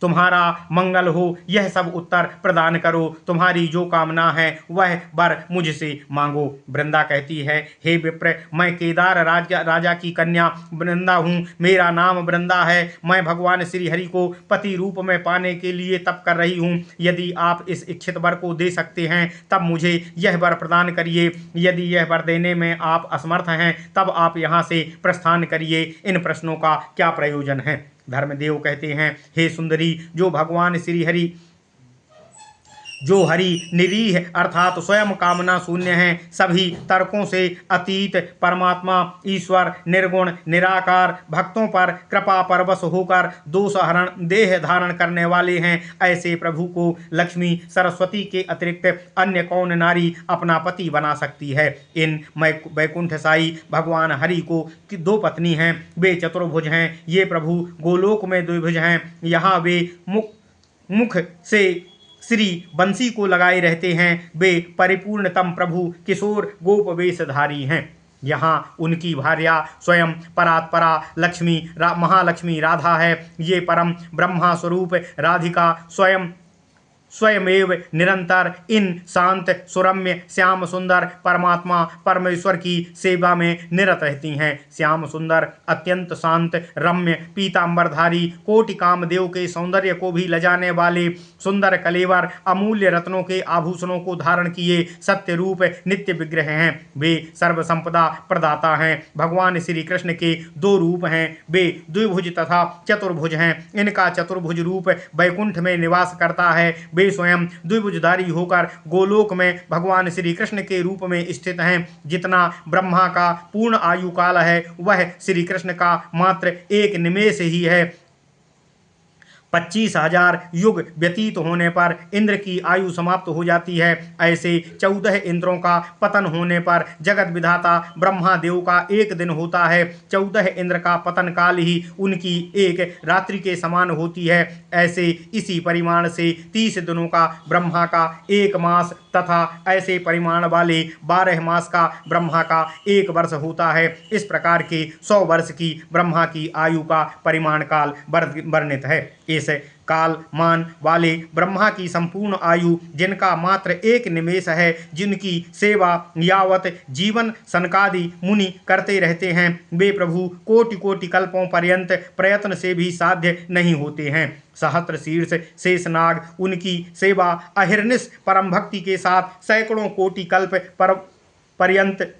तुम्हारा मंगल हो, यह सब उत्तर प्रदान करो। तुम्हारी जो कामना है वह वर मुझसे मांगो। वृंदा कहती है, हे विप्र, मैं केदार राजा की कन्या वृंदा हूँ। मेरा नाम वृंदा है। मैं भगवान श्री हरि को पति रूप में पाने के लिए तप कर रही हूँ। यदि आप इस इच्छित वर को दे सकते हैं तब मुझे यह वर प्रदान करिए। यदि यह वर देने में आप असमर्थ हैं तब आप यहाँ से प्रस्थान करिए। इन प्रश्नों का क्या प्रयोजन है? धर्मदेव कहते हैं, हे सुंदरी, जो भगवान श्री हरि निरीह अर्थात स्वयं कामना शून्य हैं, सभी तर्कों से अतीत परमात्मा ईश्वर निर्गुण निराकार, भक्तों पर कृपा परवश होकर दोष हरण देह धारण करने वाले हैं, ऐसे प्रभु को लक्ष्मी सरस्वती के अतिरिक्त अन्य कौन नारी अपना पति बना सकती है। इन वैकुंठसाई भगवान हरि को 2 पत्नी हैं, वे चतुर्भुज हैं। ये प्रभु गोलोक में द्विभुज हैं। यहाँ वे मुख से श्री बंसी को लगाए रहते हैं। वे परिपूर्णतम प्रभु किशोर गोप वेशधारी हैं। यहाँ उनकी भार्या स्वयं परात्परा लक्ष्मी महालक्ष्मी राधा है। ये परम ब्रह्मा स्वरूप राधिका स्वयमेव निरंतर इन शांत सुरम्य श्याम सुंदर परमात्मा परमेश्वर की सेवा में निरत रहती हैं। श्याम सुंदर अत्यंत शांत रम्य पीतांबरधारी कोटि कामदेव के सौंदर्य को भी लजाने वाले सुंदर कलेवर अमूल्य रत्नों के आभूषणों को धारण किए सत्य रूप नित्य विग्रह हैं। वे सर्व संपदा प्रदाता हैं। भगवान श्री कृष्ण के 2 रूप हैं। वे द्विभुज तथा चतुर्भुज हैं। इनका चतुर्भुज रूप वैकुंठ में निवास करता है। वे स्वयं द्विभुजधारी होकर गोलोक में भगवान श्री कृष्ण के रूप में स्थित हैं। जितना ब्रह्मा का पूर्ण आयु काल है, वह श्री कृष्ण का मात्र 1 निमेष ही है। 25,000 युग व्यतीत होने पर इंद्र की आयु समाप्त हो जाती है। ऐसे 14 इंद्रों का पतन होने पर जगत विधाता ब्रह्मा देव का 1 दिन होता है। 14 इंद्र का पतन काल ही उनकी 1 रात्रि के समान होती है। ऐसे इसी परिमाण से 30 दिनों का ब्रह्मा का 1 मास तथा ऐसे परिमाण वाले 12 मास का ब्रह्मा का 1 वर्ष होता है। इस प्रकार के 100 वर्ष की ब्रह्मा की आयु का परिमाण काल वर्णित है। इस काल मान वाले ब्रह्मा की संपूर्ण आयु, जिनका मात्र 1 निमेष है, जिनकी सेवा यावत जीवन सनकादि मुनि करते रहते हैं, वे प्रभु कोटि कोटि कल्पों पर्यंत प्रयत्न से भी साध्य नहीं होते हैं। सहस्त्र शीर्ष शेषनाग उनकी सेवा अहिर्निश परम भक्ति के साथ सैकड़ों कोटि कल्प पर्यंत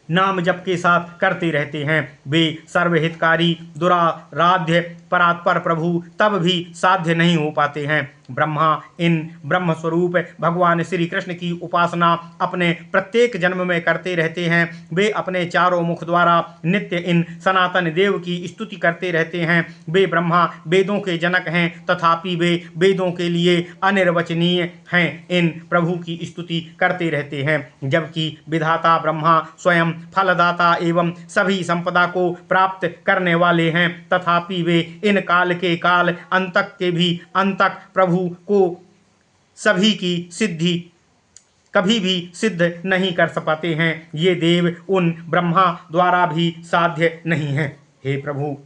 नाम जप के साथ करते रहते हैं। वे सर्वहितकारी दुराराध्य परात्पर प्रभु तब भी साध्य नहीं हो पाते हैं। ब्रह्मा इन ब्रह्म स्वरूप भगवान श्री कृष्ण की उपासना अपने प्रत्येक जन्म में करते रहते हैं। वे अपने चारों मुख द्वारा नित्य इन सनातन देव की स्तुति करते रहते हैं। वे ब्रह्मा वेदों के जनक हैं, तथापि वे वेदों के लिए अनिर्वचनीय हैं। इन प्रभु की स्तुति करते रहते हैं। जबकि विधाता ब्रह्मा स्वयं फलदाता एवं सभी संपदा को प्राप्त करने वाले हैं, तथापि वे इन काल के काल अंतक के भी अंतक प्रभु को सभी की सिद्धि कभी भी सिद्ध नहीं कर पाते हैं। ये देव उन ब्रह्मा द्वारा भी साध्य नहीं है। हे प्रभु,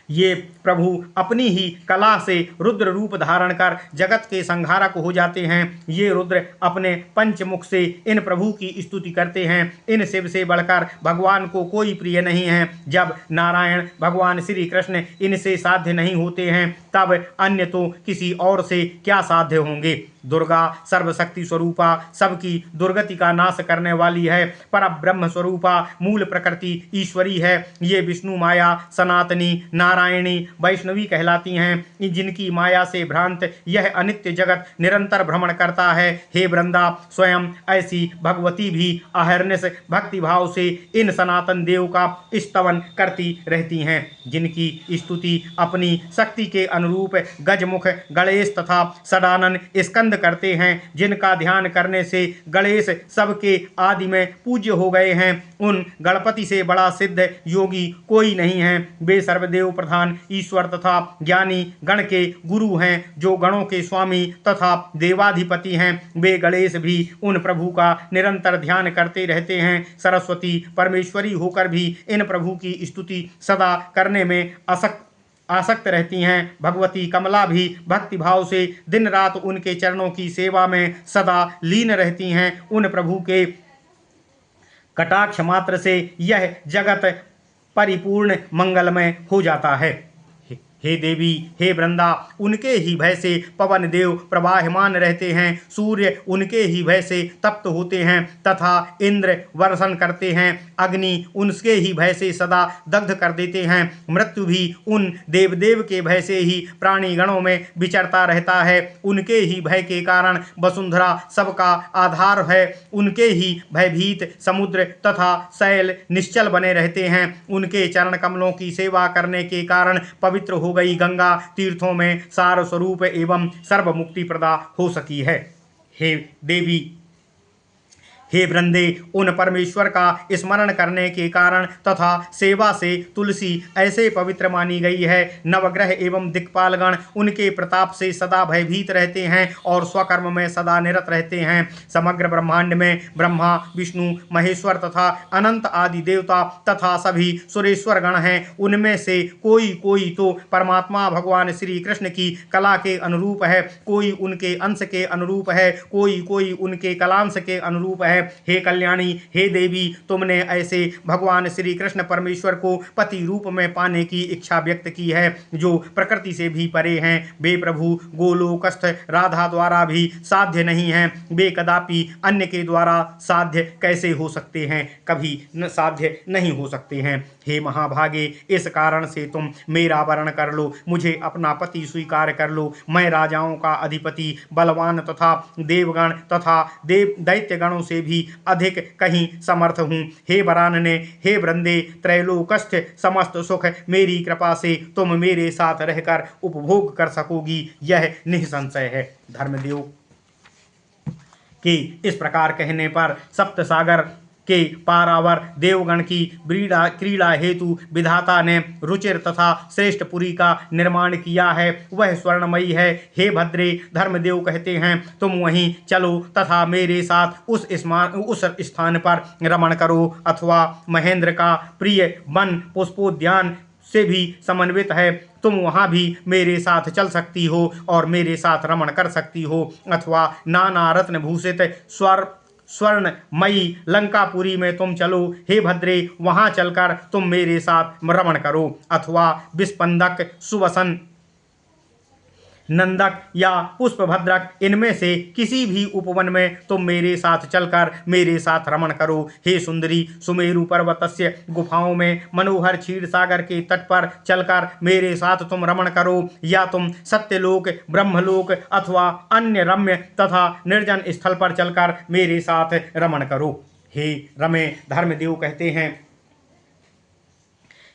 ये प्रभु अपनी ही कला से रुद्र रूप धारण कर जगत के संहारक हो जाते हैं। ये रुद्र अपने पंचमुख से इन प्रभु की स्तुति करते हैं। इन शिव से बढ़कर भगवान को कोई प्रिय नहीं है। जब नारायण भगवान श्री कृष्ण इनसे साध्य नहीं होते हैं, तब अन्य तो किसी और से क्या साध्य होंगे। दुर्गा सर्वशक्ति स्वरूपा सबकी दुर्गति का नाश करने वाली है। पर ब्रह्म स्वरूपा मूल प्रकृति ईश्वरी है। ये विष्णु माया सनातनी नारायणी वैष्णवी कहलाती हैं, जिनकी माया से भ्रांत यह अनित्य जगत निरंतर भ्रमण करता है। हे वृंदा, स्वयं ऐसी भगवती भी अहर्निश भक्ति भाव से इन सनातन देव का स्तवन करती रहती हैं, जिनकी स्तुति अपनी शक्ति के अनुरूप गजमुख गणेश तथा सदानन स्कंद करते हैं। जिनका ध्यान करने से गणेश सबके आदि में पूज्य हो गए हैं, उन गणपति से बड़ा सिद्ध योगी कोई नहीं है। वे सर्वदेव प्रधान ईश्वर तथा ज्ञानी गण के गुरु हैं, जो गणों के स्वामी तथा देवाधिपति हैं। वे गणेश भी उन प्रभु का निरंतर ध्यान करते रहते हैं। सरस्वती परमेश्वरी होकर भी इन प्रभु की स्तुति सदा करने में आसक्त रहती हैं। भगवती कमला भी भक्ति भाव से दिन रात उनके चरणों की सेवा में सदा लीन रहती हैं। उन प्रभु के कटाक्ष मात्र से यह जगत परिपूर्ण मंगलमय हो जाता है। हे देवी, हे वृंदा, उनके ही भय से पवन देव प्रवाहमान रहते हैं, सूर्य उनके ही भय से तप्त होते हैं तथा इंद्र वर्षण करते हैं, अग्नि उनके ही भय से सदा दग्ध कर देते हैं, मृत्यु भी उन देवदेव के भय से ही प्राणी गणों में विचरता रहता है, उनके ही भय के कारण वसुंधरा सबका आधार है, उनके ही भयभीत समुद्र तथा शैल निश्चल बने रहते हैं, उनके चरण कमलों की सेवा करने के कारण पवित्र हो गई गंगा तीर्थों में सार स्वरूप एवं सर्व मुक्ति प्रदा हो सकी है। हे देवी, हे वृंदे, उन परमेश्वर का स्मरण करने के कारण तथा सेवा से तुलसी ऐसे पवित्र मानी गई है। नवग्रह एवं दिक्पालगण उनके प्रताप से सदा भयभीत रहते हैं और स्वकर्म में सदा निरत रहते हैं। समग्र ब्रह्मांड में ब्रह्मा, विष्णु, महेश्वर तथा अनंत आदि देवता तथा सभी सुरेश्वर गण हैं। उनमें से कोई कोई तो परमात्मा भगवान श्री कृष्ण की कला के अनुरूप है, कोई उनके अंश के अनुरूप है, कोई कोई उनके कलांश के अनुरूप है। हे कल्याणी, हे देवी, तुमने ऐसे भगवान श्री कृष्ण परमेश्वर को पति रूप में पाने की इच्छा व्यक्त की है जो प्रकृति से भी परे हैं। वे प्रभु गोलोकस्थ राधा द्वारा भी साध्य नहीं हैं, वे कदापि अन्य के द्वारा साध्य कैसे हो सकते हैं, कभी न साध्य नहीं हो सकते हैं। हे महाभागे, इस कारण से तुम मेरा वरण कर लो, मुझे अपना पति स्वीकार कर लो। मैं राजाओं का अधिपति, बलवान तथा देवगण तथा दैत्य गणों से भी अधिक कहीं समर्थ हूँ। हे वरानने, हे वृंदे, त्रैलोकस्थ समस्त सुख मेरी कृपा से तुम मेरे साथ रहकर उपभोग कर सकोगी, यह निसंशय है। धर्मदेव के इस प्रकार कहने पर सप्त सागर के पारावर देवगण की क्रीड़ा हेतु विधाता ने रुचिर तथा श्रेष्ठ पुरी का निर्माण किया है, वह स्वर्णमयी है। हे भद्रे, धर्मदेव कहते हैं, तुम वहीं चलो तथा मेरे साथ उस स्थान पर रमण करो, अथवा महेंद्र का प्रिय वन पुष्पोद्यान से भी समन्वित है, तुम वहाँ भी मेरे साथ चल सकती हो और मेरे साथ रमण कर सकती हो, अथवा नाना रत्न भूषित स्वर्णमयी लंकापुरी में तुम चलो। हे भद्रे, वहाँ चलकर तुम मेरे साथ रमण करो, अथवा विस्पंदक, सुवसन, नंदक या पुष्पभद्रक, इनमें से किसी भी उपवन में तुम मेरे साथ चलकर मेरे साथ रमण करो। हे सुंदरी, सुमेरु पर्वतस्य गुफाओं में मनोहर क्षीर सागर के तट पर चलकर मेरे साथ तुम रमण करो, या तुम सत्यलोक, ब्रह्मलोक अथवा अन्य रम्य तथा निर्जन स्थल पर चलकर मेरे साथ रमण करो। हे रमे, धर्मदेव कहते हैं,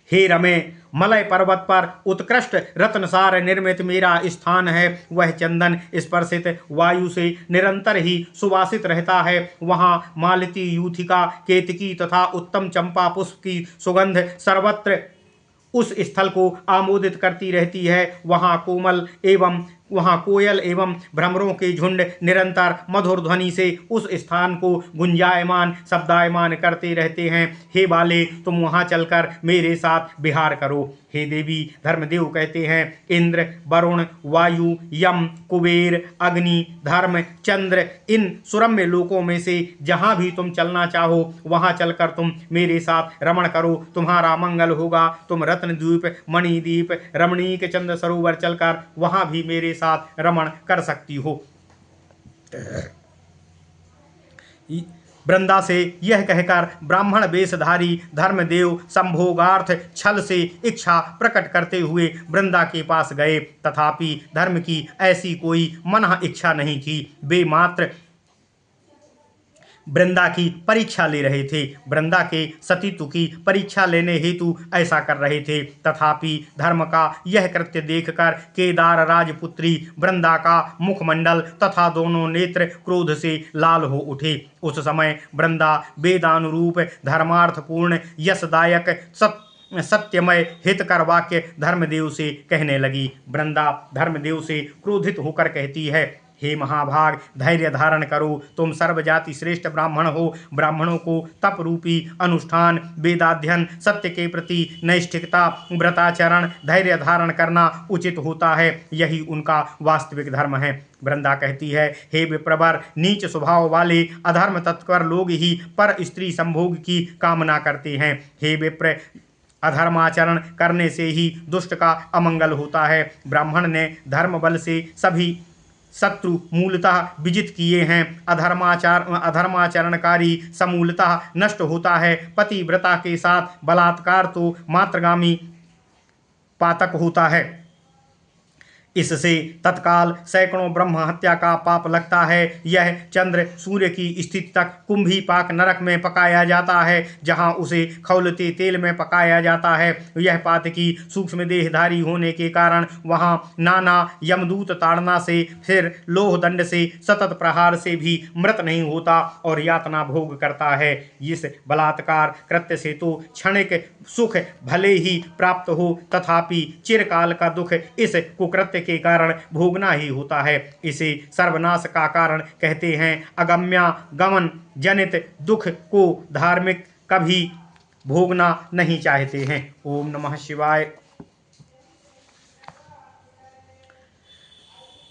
हे रमे, मलय पर्वत पर उत्कृष्ट रत्नसार निर्मित मेरा स्थान है, वह चंदन स्पर्शित वायु से निरंतर ही सुवासित रहता है। वहाँ मालती, यूथिका, केतकी तथा उत्तम चंपा पुष्प की सुगंध सर्वत्र उस स्थल को आमोदित करती रहती है। वहाँ कोयल एवं भ्रमरों के झुंड निरंतर मधुर ध्वनि से उस स्थान को गुंजायमान शब्दायमान करते रहते हैं। हे बाले, तुम वहाँ चलकर मेरे साथ विहार करो। हे देवी, धर्मदेव कहते हैं, इंद्र, वरुण, वायु, यम, कुबेर, अग्नि, धर्म, चंद्र, इन सुरम्य लोकों में से जहाँ भी तुम चलना चाहो वहाँ चलकर तुम मेरे साथ रमण करो, तुम्हारा मंगल होगा। तुम रत्नद्वीप, मणिद्वीप, रमणीक चंद्र सरोवर चलकर वहाँ भी मेरे साथ रमण कर सकती हो। वृंदा से यह कहकर ब्राह्मण वेशधारी धर्मदेव संभोगार्थ छल से इच्छा प्रकट करते हुए वृंदा के पास गए, तथापि धर्म की ऐसी कोई मनः इच्छा नहीं थी। वे मात्र वृंदा की परीक्षा ले रहे थे, वृंदा के सतीत्व की परीक्षा लेने हेतु ऐसा कर रहे थे। तथापि धर्म का यह कृत्य देखकर केदार राजपुत्री वृंदा का मुखमंडल तथा दोनों नेत्र क्रोध से लाल हो उठे। उस समय वृंदा वेदानुरूप धर्मार्थपूर्ण यशदायक सत्यमय हितकर वाक्य धर्मदेव से कहने लगी। वृंदा धर्मदेव से क्रोधित होकर कहती है, हे महाभाग, धैर्य धारण करो, तुम सर्वजाति श्रेष्ठ ब्राह्मण हो। ब्राह्मणों को तप रूपी अनुष्ठान, वेदाध्ययन, सत्य के प्रति नैष्ठिकता, व्रताचरण, धैर्य धारण करना उचित होता है, यही उनका वास्तविक धर्म है। वृंदा कहती है, हे विप्रवर, नीच स्वभाव वाले अधर्म तत्पर लोग ही पर स्त्री संभोग की कामना करते हैं। हे विप्र, अधर्माचरण करने से ही दुष्ट का अमंगल होता है। ब्राह्मण ने धर्म बल से सभी शत्रु मूलतः विजित किए हैं। अधर्माचरणकारी समूलतः नष्ट होता है। पतिव्रता के साथ बलात्कार तो मात्रगामी पातक होता है। इससे तत्काल सैकड़ों ब्रह्म हत्या का पाप लगता है। यह चंद्र सूर्य की स्थिति तक कुंभी पाक नरक में पकाया जाता है, जहां उसे खौलते तेल में पकाया जाता है। यह पातकी सूक्ष्म देहधारी होने के कारण वहां नाना यमदूत ताड़ना से, फिर लोह दंड से, सतत प्रहार से भी मृत नहीं होता और यातना भोग करता है। इस बलात्कार कृत्य से तो क्षणिक सुख भले ही प्राप्त हो, तथापि चिरकाल का दुख इस कुकृत्य के कारण भोगना ही होता है। इसे सर्वनाश का कारण कहते हैं। अगम्यागमन जनित दुख को धार्मिक कभी भोगना नहीं चाहते हैं। ओम नमः शिवाय।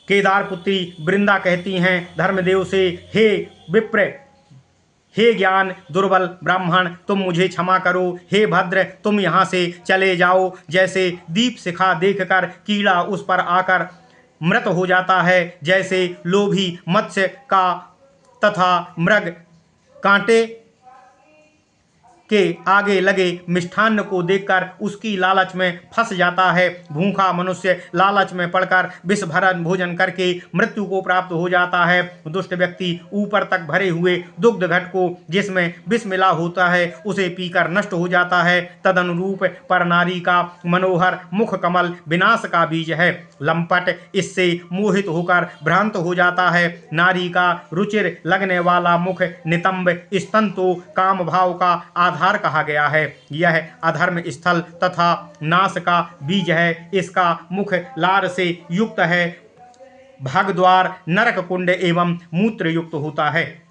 केदार पुत्री वृंदा कहती हैं धर्मदेव से, हे विप्र, हे ज्ञान दुर्बल ब्राह्मण, तुम मुझे क्षमा करो। हे भद्र, तुम यहाँ से चले जाओ। जैसे दीप शिखा देखकर कीड़ा उस पर आकर मृत हो जाता है, जैसे लोभी मत्स्य का तथा मृग कांटे के आगे लगे मिष्ठान्न को देखकर उसकी लालच में फंस जाता है, भूखा मनुष्य लालच में पड़कर विष भरन भोजन करके मृत्यु को प्राप्त हो जाता है। दुष्ट व्यक्ति ऊपर तक भरे हुए दुग्ध घट को जिसमें विष मिला होता है उसे पीकर नष्ट हो जाता है। तदनुरूप पर नारी का मनोहर मुख कमल विनाश का बीज है। लंपट इससे मोहित होकर भ्रांत हो जाता है। नारी का रुचिर लगने वाला मुख नितंब स्तन तो काम भाव का आधार कहा गया है। यह अधर्म स्थल तथा नाश का बीज है। इसका मुख लार से युक्त है, भागद्वार नरक कुंड एवं मूत्र युक्त होता है।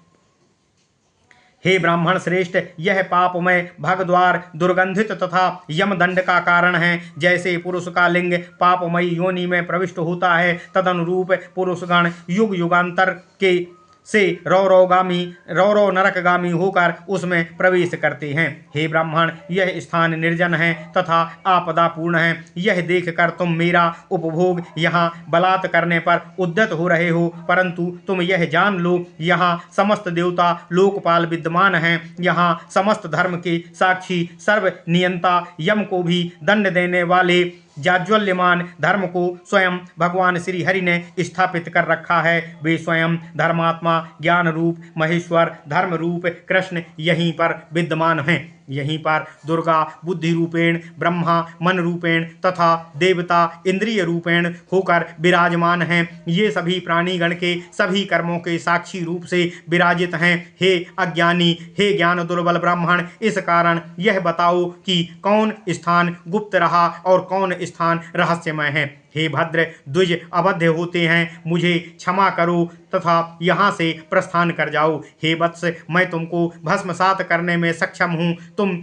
हे ब्राह्मण श्रेष्ठ, यह पापमय भगद्वार दुर्गंधित तथा यमदंड का कारण है। जैसे पुरुष का लिंग पापमयी योनि में प्रविष्ट होता है, तदनुरूप पुरुषगण युग युगांतर के से रौरव नरकगामी होकर उसमें प्रवेश करते हैं। हे ब्राह्मण, यह स्थान निर्जन है तथा आपदापूर्ण है। यह देखकर तुम मेरा उपभोग यहाँ बलात् करने पर उद्यत हो रहे हो, परंतु तुम यह जान लो, यहाँ समस्त देवता लोकपाल विद्यमान हैं। यहाँ समस्त धर्म के साक्षी सर्व नियंता यम को भी दंड देने वाले जाज्वल्यमान धर्म को स्वयं भगवान श्री हरि ने स्थापित कर रखा है। वे स्वयं धर्मात्मा ज्ञान रूप महेश्वर धर्म रूप कृष्ण यहीं पर विद्यमान हैं। यहीं पर दुर्गा बुद्धि रूपेण, ब्रह्मा मन रूपेण तथा देवता इंद्रिय रूपेण होकर विराजमान हैं। ये सभी प्राणीगण के सभी कर्मों के साक्षी रूप से विराजित हैं। हे अज्ञानी, हे ज्ञान दुर्बल ब्राह्मण, इस कारण यह बताओ कि कौन स्थान गुप्त रहा और कौन स्थान रहस्यमय है। हे भद्र, द्विज अबद्ध होते हैं, मुझे क्षमा करो तथा यहाँ से प्रस्थान कर जाओ। हे वत्स, मैं तुमको भस्मसात करने में सक्षम हूँ। तुम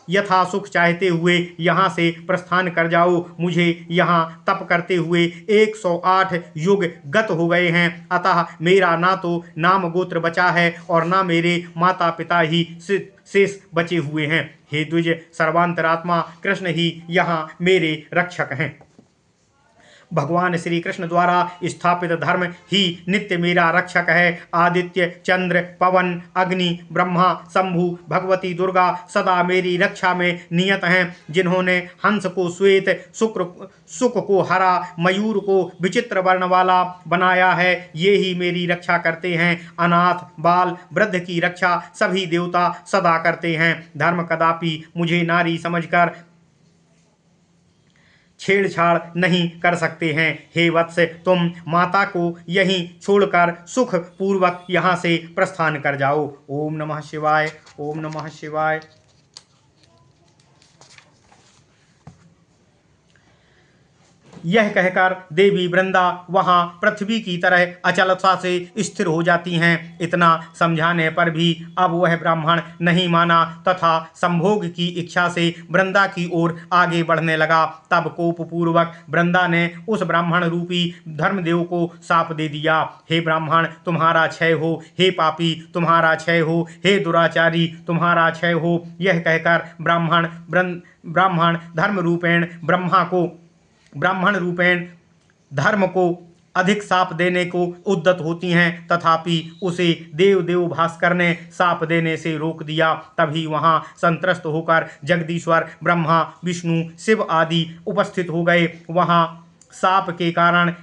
यथा सुख चाहते हुए यहाँ से प्रस्थान कर जाओ। मुझे यहाँ तप करते हुए 108 युग गत हो गए हैं, अतः मेरा ना तो नाम गोत्र बचा है और ना मेरे माता पिता ही शेष बचे हुए हैं। हे द्विज, सर्वांतरात्मा कृष्ण ही यहाँ मेरे रक्षक हैं। भगवान श्री कृष्ण द्वारा स्थापित धर्म ही नित्य मेरा रक्षक है। आदित्य, चंद्र, पवन, अग्नि, ब्रह्मा, शंभु, भगवती दुर्गा सदा मेरी रक्षा में नियत हैं। जिन्होंने हंस को श्वेत, शुक को हरा, मयूर को विचित्र वर्ण वाला बनाया है, ये ही मेरी रक्षा करते हैं। अनाथ बाल वृद्ध की रक्षा सभी देवता सदा करते हैं। धर्म कदापि मुझे नारी समझकर छेड़छाड़ नहीं कर सकते हैं। हे वत्स, तुम माता को यहीं छोड़कर सुख पूर्वक यहाँ से प्रस्थान कर जाओ। ओम नमः शिवाय। ओम नमः शिवाय। यह कहकर देवी वृंदा वहां पृथ्वी की तरह अचलता से स्थिर हो जाती हैं। इतना समझाने पर भी अब वह ब्राह्मण नहीं माना तथा संभोग की इच्छा से वृंदा की ओर आगे बढ़ने लगा। तब कोपपूर्वक वृंदा ने उस ब्राह्मण रूपी धर्मदेव को शाप दे दिया। हे ब्राह्मण, तुम्हारा क्षय हो। हे पापी, तुम्हारा क्षय हो। हे दुराचारी, तुम्हारा क्षय हो। यह कहकर ब्राह्मण धर्म को अधिक शाप देने को उद्यत होती हैं, तथापि उसे देव भास्कर ने शाप देने से रोक दिया। तभी वहां संत्रस्त होकर जगदीश्वर ब्रह्मा, विष्णु, शिव आदि उपस्थित हो गए। वहां शाप के कारण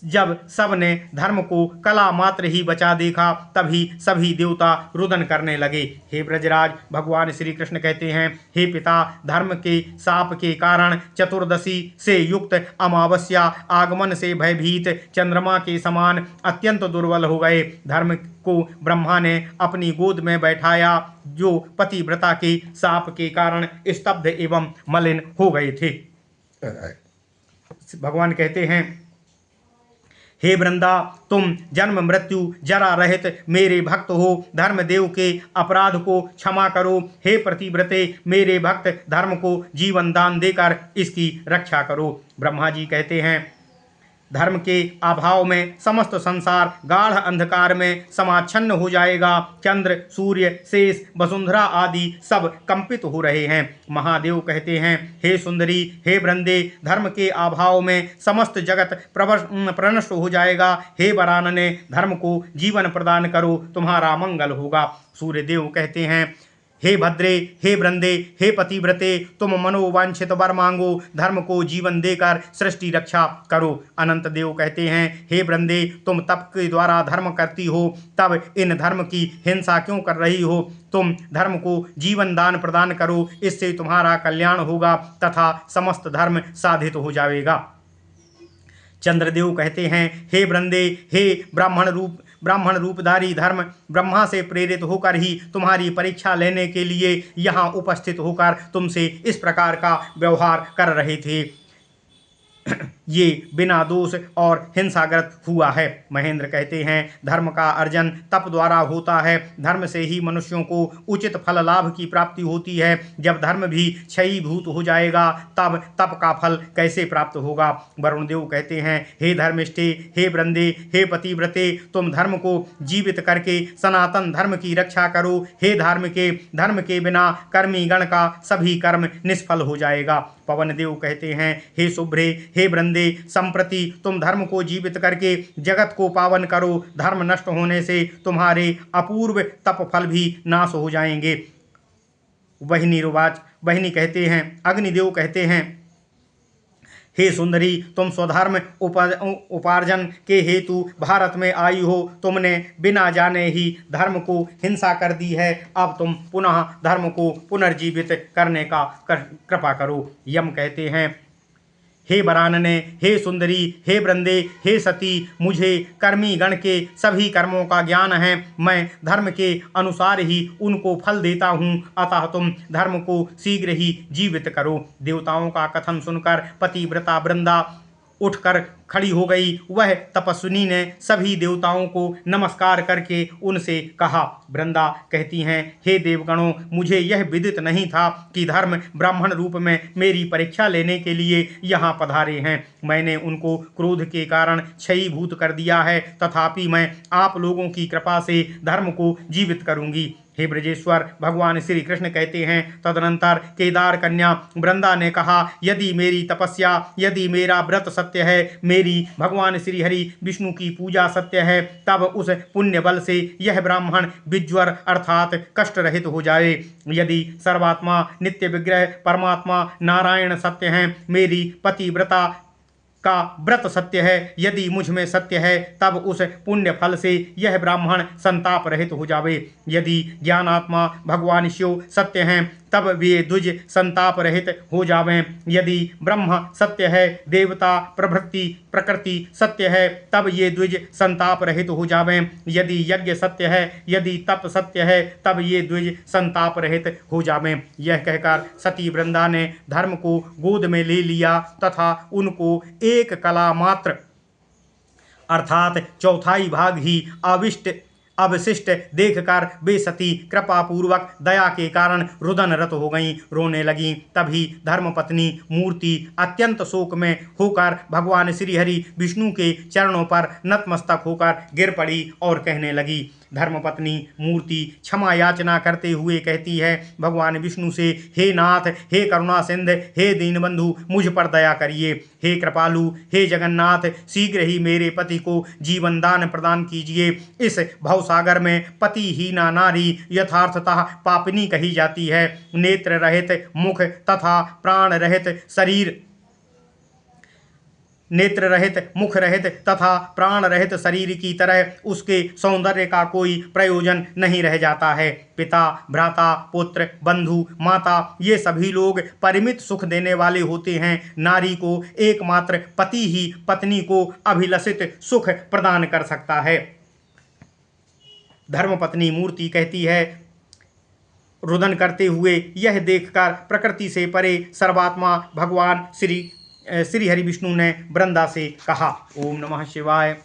जब सब ने धर्म को कला मात्र ही बचा देखा, तभी सभी देवता रुदन करने लगे। हे ब्रजराज, भगवान श्री कृष्ण कहते हैं, हे पिता, धर्म के शाप के कारण चतुर्दशी से युक्त अमावस्या आगमन से भयभीत चंद्रमा के समान अत्यंत दुर्बल हो गए। धर्म को ब्रह्मा ने अपनी गोद में बैठाया, जो पतिव्रता के शाप के कारण स्तब्ध एवं मलिन हो गए थे। भगवान कहते हैं, हे वृंदा, तुम जन्म मृत्यु जरा रहित मेरे भक्त हो। धर्मदेव के अपराध को क्षमा करो। हे पतिव्रते, मेरे भक्त धर्म को जीवन दान देकर इसकी रक्षा करो। ब्रह्मा जी कहते हैं, धर्म के अभाव में समस्त संसार गाढ़ अंधकार में समाच्छन्न हो जाएगा। चंद्र, सूर्य, शेष, वसुंधरा आदि सब कंपित हो रहे हैं। महादेव कहते हैं, हे सुंदरी, हे वृंदे, धर्म के अभाव में समस्त जगत प्रनष्ट हो जाएगा। हे वरानने, धर्म को जीवन प्रदान करो, तुम्हारा मंगल होगा। सूर्यदेव कहते हैं, हे भद्रे, हे वृंदे, हे पतिव्रते, तुम मनोवांछित वर मांगो, धर्म को जीवन देकर सृष्टि रक्षा करो। अनंत देव कहते हैं, हे वृंदे, तुम तप के द्वारा धर्म करती हो, तब इन धर्म की हिंसा क्यों कर रही हो? तुम धर्म को जीवन दान प्रदान करो, इससे तुम्हारा कल्याण होगा तथा समस्त धर्म साधित हो जाएगा। चंद्रदेव कहते हैं, हे वृंदे, हे ब्राह्मण रूपधारी धर्म ब्रह्मा से प्रेरित होकर ही तुम्हारी परीक्षा लेने के लिए यहाँ उपस्थित होकर तुमसे इस प्रकार का व्यवहार कर रहे थे। ये बिना दोष और हिंसाग्रस्त हुआ है। महेंद्र कहते हैं, धर्म का अर्जन तप द्वारा होता है। धर्म से ही मनुष्यों को उचित फल लाभ की प्राप्ति होती है। जब धर्म भी क्षयीभूत हो जाएगा, तब तप का फल कैसे प्राप्त होगा? वरुण देव कहते हैं, हे धर्मिष्ठे, हे वृंदे, हे पतिव्रते, तुम धर्म को जीवित करके सनातन धर्म की रक्षा करो। हे धर्म के बिना कर्मी गण का सभी कर्म निष्फल हो जाएगा। पवन देव कहते हैं, हे शुभ्रे, हे वृंदे, संप्रति तुम धर्म को जीवित करके जगत को पावन करो। धर्म नष्ट होने से तुम्हारे अपूर्व तप फल भी नाश हो जाएंगे। वहिनी कहते हैं, अग्निदेव कहते हैं, हे सुंदरी, तुम स्वधर्म उपार्जन के हेतु भारत में आई हो। तुमने बिना जाने ही धर्म को हिंसा कर दी है। अब तुम पुनः धर्म को पुनर्जीवित करने का कृपा करो। यम कहते हैं, हे वरानने, हे सुंदरी, हे वृंदे, हे सती, मुझे कर्मी गण के सभी कर्मों का ज्ञान है। मैं धर्म के अनुसार ही उनको फल देता हूँ, अतः तुम धर्म को शीघ्र ही जीवित करो। देवताओं का कथन सुनकर पतिव्रता वृंदा उठकर खड़ी हो गई। वह तपस्विनी ने सभी देवताओं को नमस्कार करके उनसे कहा। वृंदा कहती हैं, हे देवगणों, मुझे यह विदित नहीं था कि धर्म ब्राह्मण रूप में मेरी परीक्षा लेने के लिए यहाँ पधारे हैं। मैंने उनको क्रोध के कारण क्षयीभूत कर दिया है, तथापि मैं आप लोगों की कृपा से धर्म को जीवित करूँगी। हे ब्रजेश्वर, भगवान श्री कृष्ण कहते हैं, तदनंतर केदार कन्या वृंदा ने कहा, यदि मेरी तपस्या, यदि मेरा व्रत सत्य है, मेरी भगवान श्री हरि विष्णु की पूजा सत्य है, तब उस पुण्य बल से यह ब्राह्मण विज्वर अर्थात कष्ट रहित हो जाए। यदि सर्वात्मा नित्य विग्रह परमात्मा नारायण सत्य हैं, मेरी पतिव्रता का व्रत सत्य है, यदि मुझ में सत्य है, तब उस पुण्य फल से यह ब्राह्मण संताप रहित हो जावे। यदि ज्ञानात्मा भगवान शिव सत्य हैं, तब वे द्विज संताप रहित हो जावें। यदि ब्रह्म सत्य है, देवता प्रभृति प्रकृति सत्य है, तब ये द्विज संताप रहित हो जावें। यदि यज्ञ सत्य है, यदि तप सत्य है, तब ये द्विज संताप रहित हो जावें। यह कहकर सती वृंदा ने धर्म को गोद में ले लिया तथा उनको एक कला मात्र अर्थात चौथाई भाग ही अवशिष्ट देखकर वे सती कृपा पूर्वक दया के कारण रुदन रत हो गईं, रोने लगीं। तभी धर्मपत्नी मूर्ति अत्यंत शोक में होकर भगवान श्रीहरि विष्णु के चरणों पर नतमस्तक होकर गिर पड़ी और कहने लगी। धर्मपत्नी मूर्ति क्षमा याचना करते हुए कहती है भगवान विष्णु से, हे नाथ, हे करुणा सिंध, हे दीनबंधु, मुझ पर दया करिए। हे कृपालु, हे जगन्नाथ, शीघ्र ही मेरे पति को जीवन दान प्रदान कीजिए। इस भवसागर में पतिहीना नारी यथार्थतः पापिनी कही जाती है। नेत्र रहित मुख तथा प्राण रहित शरीर नेत्र रहित मुख रहित तथा प्राण रहित शरीर की तरह उसके सौंदर्य का कोई प्रयोजन नहीं रह जाता है। पिता, भ्राता, पुत्र, बंधु, माता ये सभी लोग परिमित सुख देने वाले होते हैं। नारी को एकमात्र पति ही पत्नी को अभिलषित सुख प्रदान कर सकता है। धर्मपत्नी मूर्ति कहती है, रुदन करते हुए यह देखकर प्रकृति से परे सर्वात्मा भगवान श्री हरि विष्णु ने वृंदा से कहा। ओम नमः शिवाय।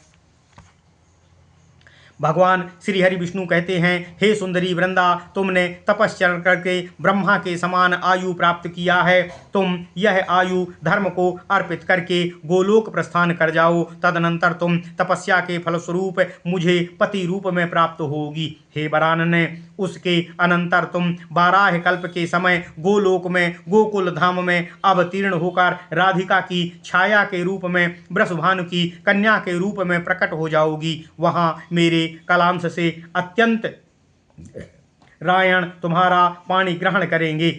भगवान श्री हरि विष्णु कहते हैं, हे सुंदरी वृंदा, तुमने तपश्चर्या करके ब्रह्मा के समान आयु प्राप्त किया है। तुम यह आयु धर्म को अर्पित करके गोलोक प्रस्थान कर जाओ। तदनंतर तुम तपस्या के फलस्वरूप मुझे पति रूप में प्राप्त होगी। हे वरानने, उसके अनंतर तुम 12 कल्प के समय गोलोक में गोकुल धाम में अवतीर्ण होकर राधिका की छाया के रूप में वृषभानु की कन्या के रूप में प्रकट हो जाओगी। वहाँ मेरे कलांश से अत्यंत रायण तुम्हारा पानी ग्रहण करेंगे।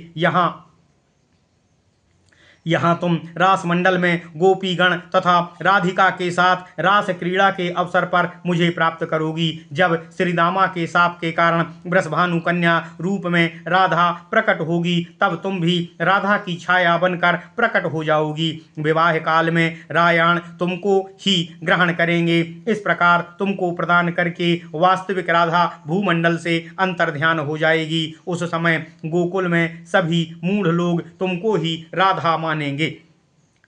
यहाँ तुम रास मंडल में गोपीगण तथा राधिका के साथ रास क्रीड़ा के अवसर पर मुझे प्राप्त करोगी। जब श्रीदामा के शाप के कारण वृषभानु कन्या रूप में राधा प्रकट होगी, तब तुम भी राधा की छाया बनकर प्रकट हो जाओगी। विवाह काल में रायण तुमको ही ग्रहण करेंगे। इस प्रकार तुमको प्रदान करके वास्तविक राधा भूमंडल से अंतर्ध्यान हो जाएगी। उस समय गोकुल में सभी मूढ़ लोग तुमको ही राधा मानेंगे।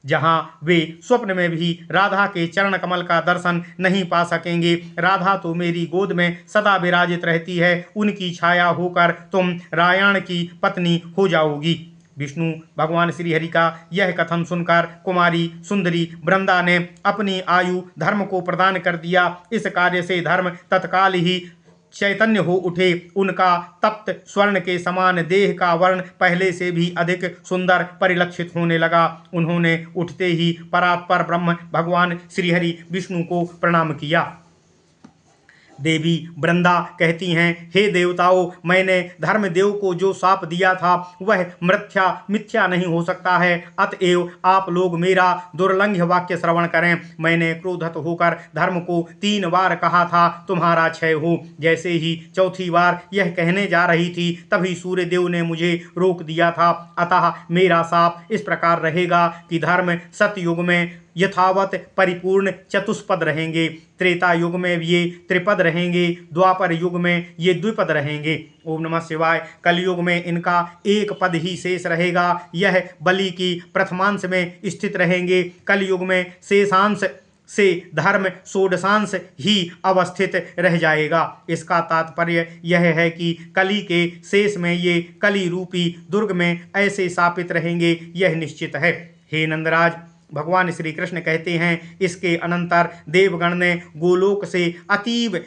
जहाँ वे स्वप्न में भी राधा के चरण कमल का दर्शन नहीं पा सकेंगे। राधा तो मेरी गोद में सदा विराजित रहती है। उनकी छाया होकर तुम रायण की पत्नी हो जाओगी। विष्णु भगवान श्री हरि का यह कथन सुनकर कुमारी सुंदरी वृंदा ने अपनी आयु धर्म को प्रदान कर दिया। इस कार्य से धर्म तत्काल ही चैतन्य हो उठे। उनका तप्त स्वर्ण के समान देह का वर्ण पहले से भी अधिक सुंदर परिलक्षित होने लगा। उन्होंने उठते ही परात्पर ब्रह्म भगवान श्रीहरि विष्णु को प्रणाम किया। देवी वृंदा कहती हैं, हे देवताओं, मैंने धर्मदेव को जो शाप दिया था वह मिथ्या नहीं हो सकता है। अतएव आप लोग मेरा दुर्लंघ्य वाक्य श्रवण करें। मैंने क्रोधित होकर धर्म को 3 बार कहा था, तुम्हारा क्षय हो। जैसे ही चौथी बार यह कहने जा रही थी, तभी सूर्यदेव ने मुझे रोक दिया था। अतः मेरा शाप इस प्रकार रहेगा कि धर्म सतयुग में यथावत परिपूर्ण चतुष्पद रहेंगे, त्रेता युग में ये त्रिपद रहेंगे, द्वापर युग में ये द्विपद रहेंगे। ओम नमः शिवाय। कलयुग में इनका एक पद ही शेष रहेगा। यह बलि की प्रथमांश में स्थित रहेंगे। कलयुग में शेषांश से धर्म षोडशांश ही अवस्थित रह जाएगा। इसका तात्पर्य यह है कि कली के शेष में ये कली रूपी दुर्ग में ऐसे स्थापित रहेंगे, यह निश्चित है। हे नंदराज, भगवान श्री कृष्ण कहते हैं, इसके अनंतर देवगण ने गोलोक से अतीव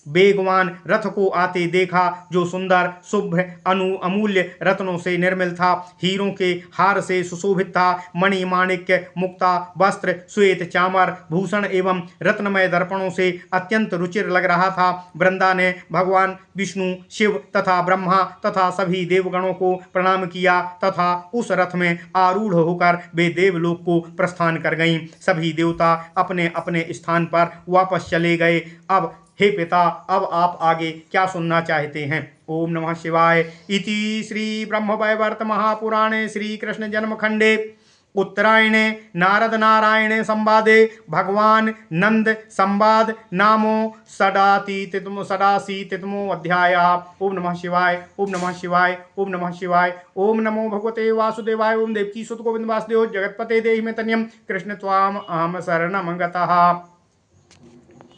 वेगवान रथ को आते देखा, जो सुंदर शुभ्र अमूल्य रत्नों से निर्मिल था, हीरों के हार से सुशोभित था। मणि माणिक्य मुक्ता वस्त्र श्वेत चामर भूषण एवं रत्नमय दर्पणों से अत्यंत रुचिर लग रहा था। वृंदा ने भगवान विष्णु, शिव तथा ब्रह्मा तथा सभी देवगणों को प्रणाम किया तथा उस रथ में आरूढ़ होकर वे देवलोक को प्रस्थान कर गईं। सभी देवता अपने अपने स्थान पर वापस चले गए। अब हे पिता, अब आप आगे क्या सुनना चाहते हैं? ओम नमः शिवाय। इति श्री ब्रह्मवैवर्त महापुराणे श्री कृष्ण जन्मखंडे उत्तरायणे नारद नारायणे संवादे भगवान नंद संवाद नामो षडाशीतितमो अध्याय। ओम नमः शिवाय। ओम नमः शिवाय। ओम नमः शिवाय। ओम नमो भगवते वासुदेवाय। ओम देवकी सुत गोविंद वासुदेव जगतपते देहि मे तन्यम कृष्ण त्वाम अहम शरणम गतः।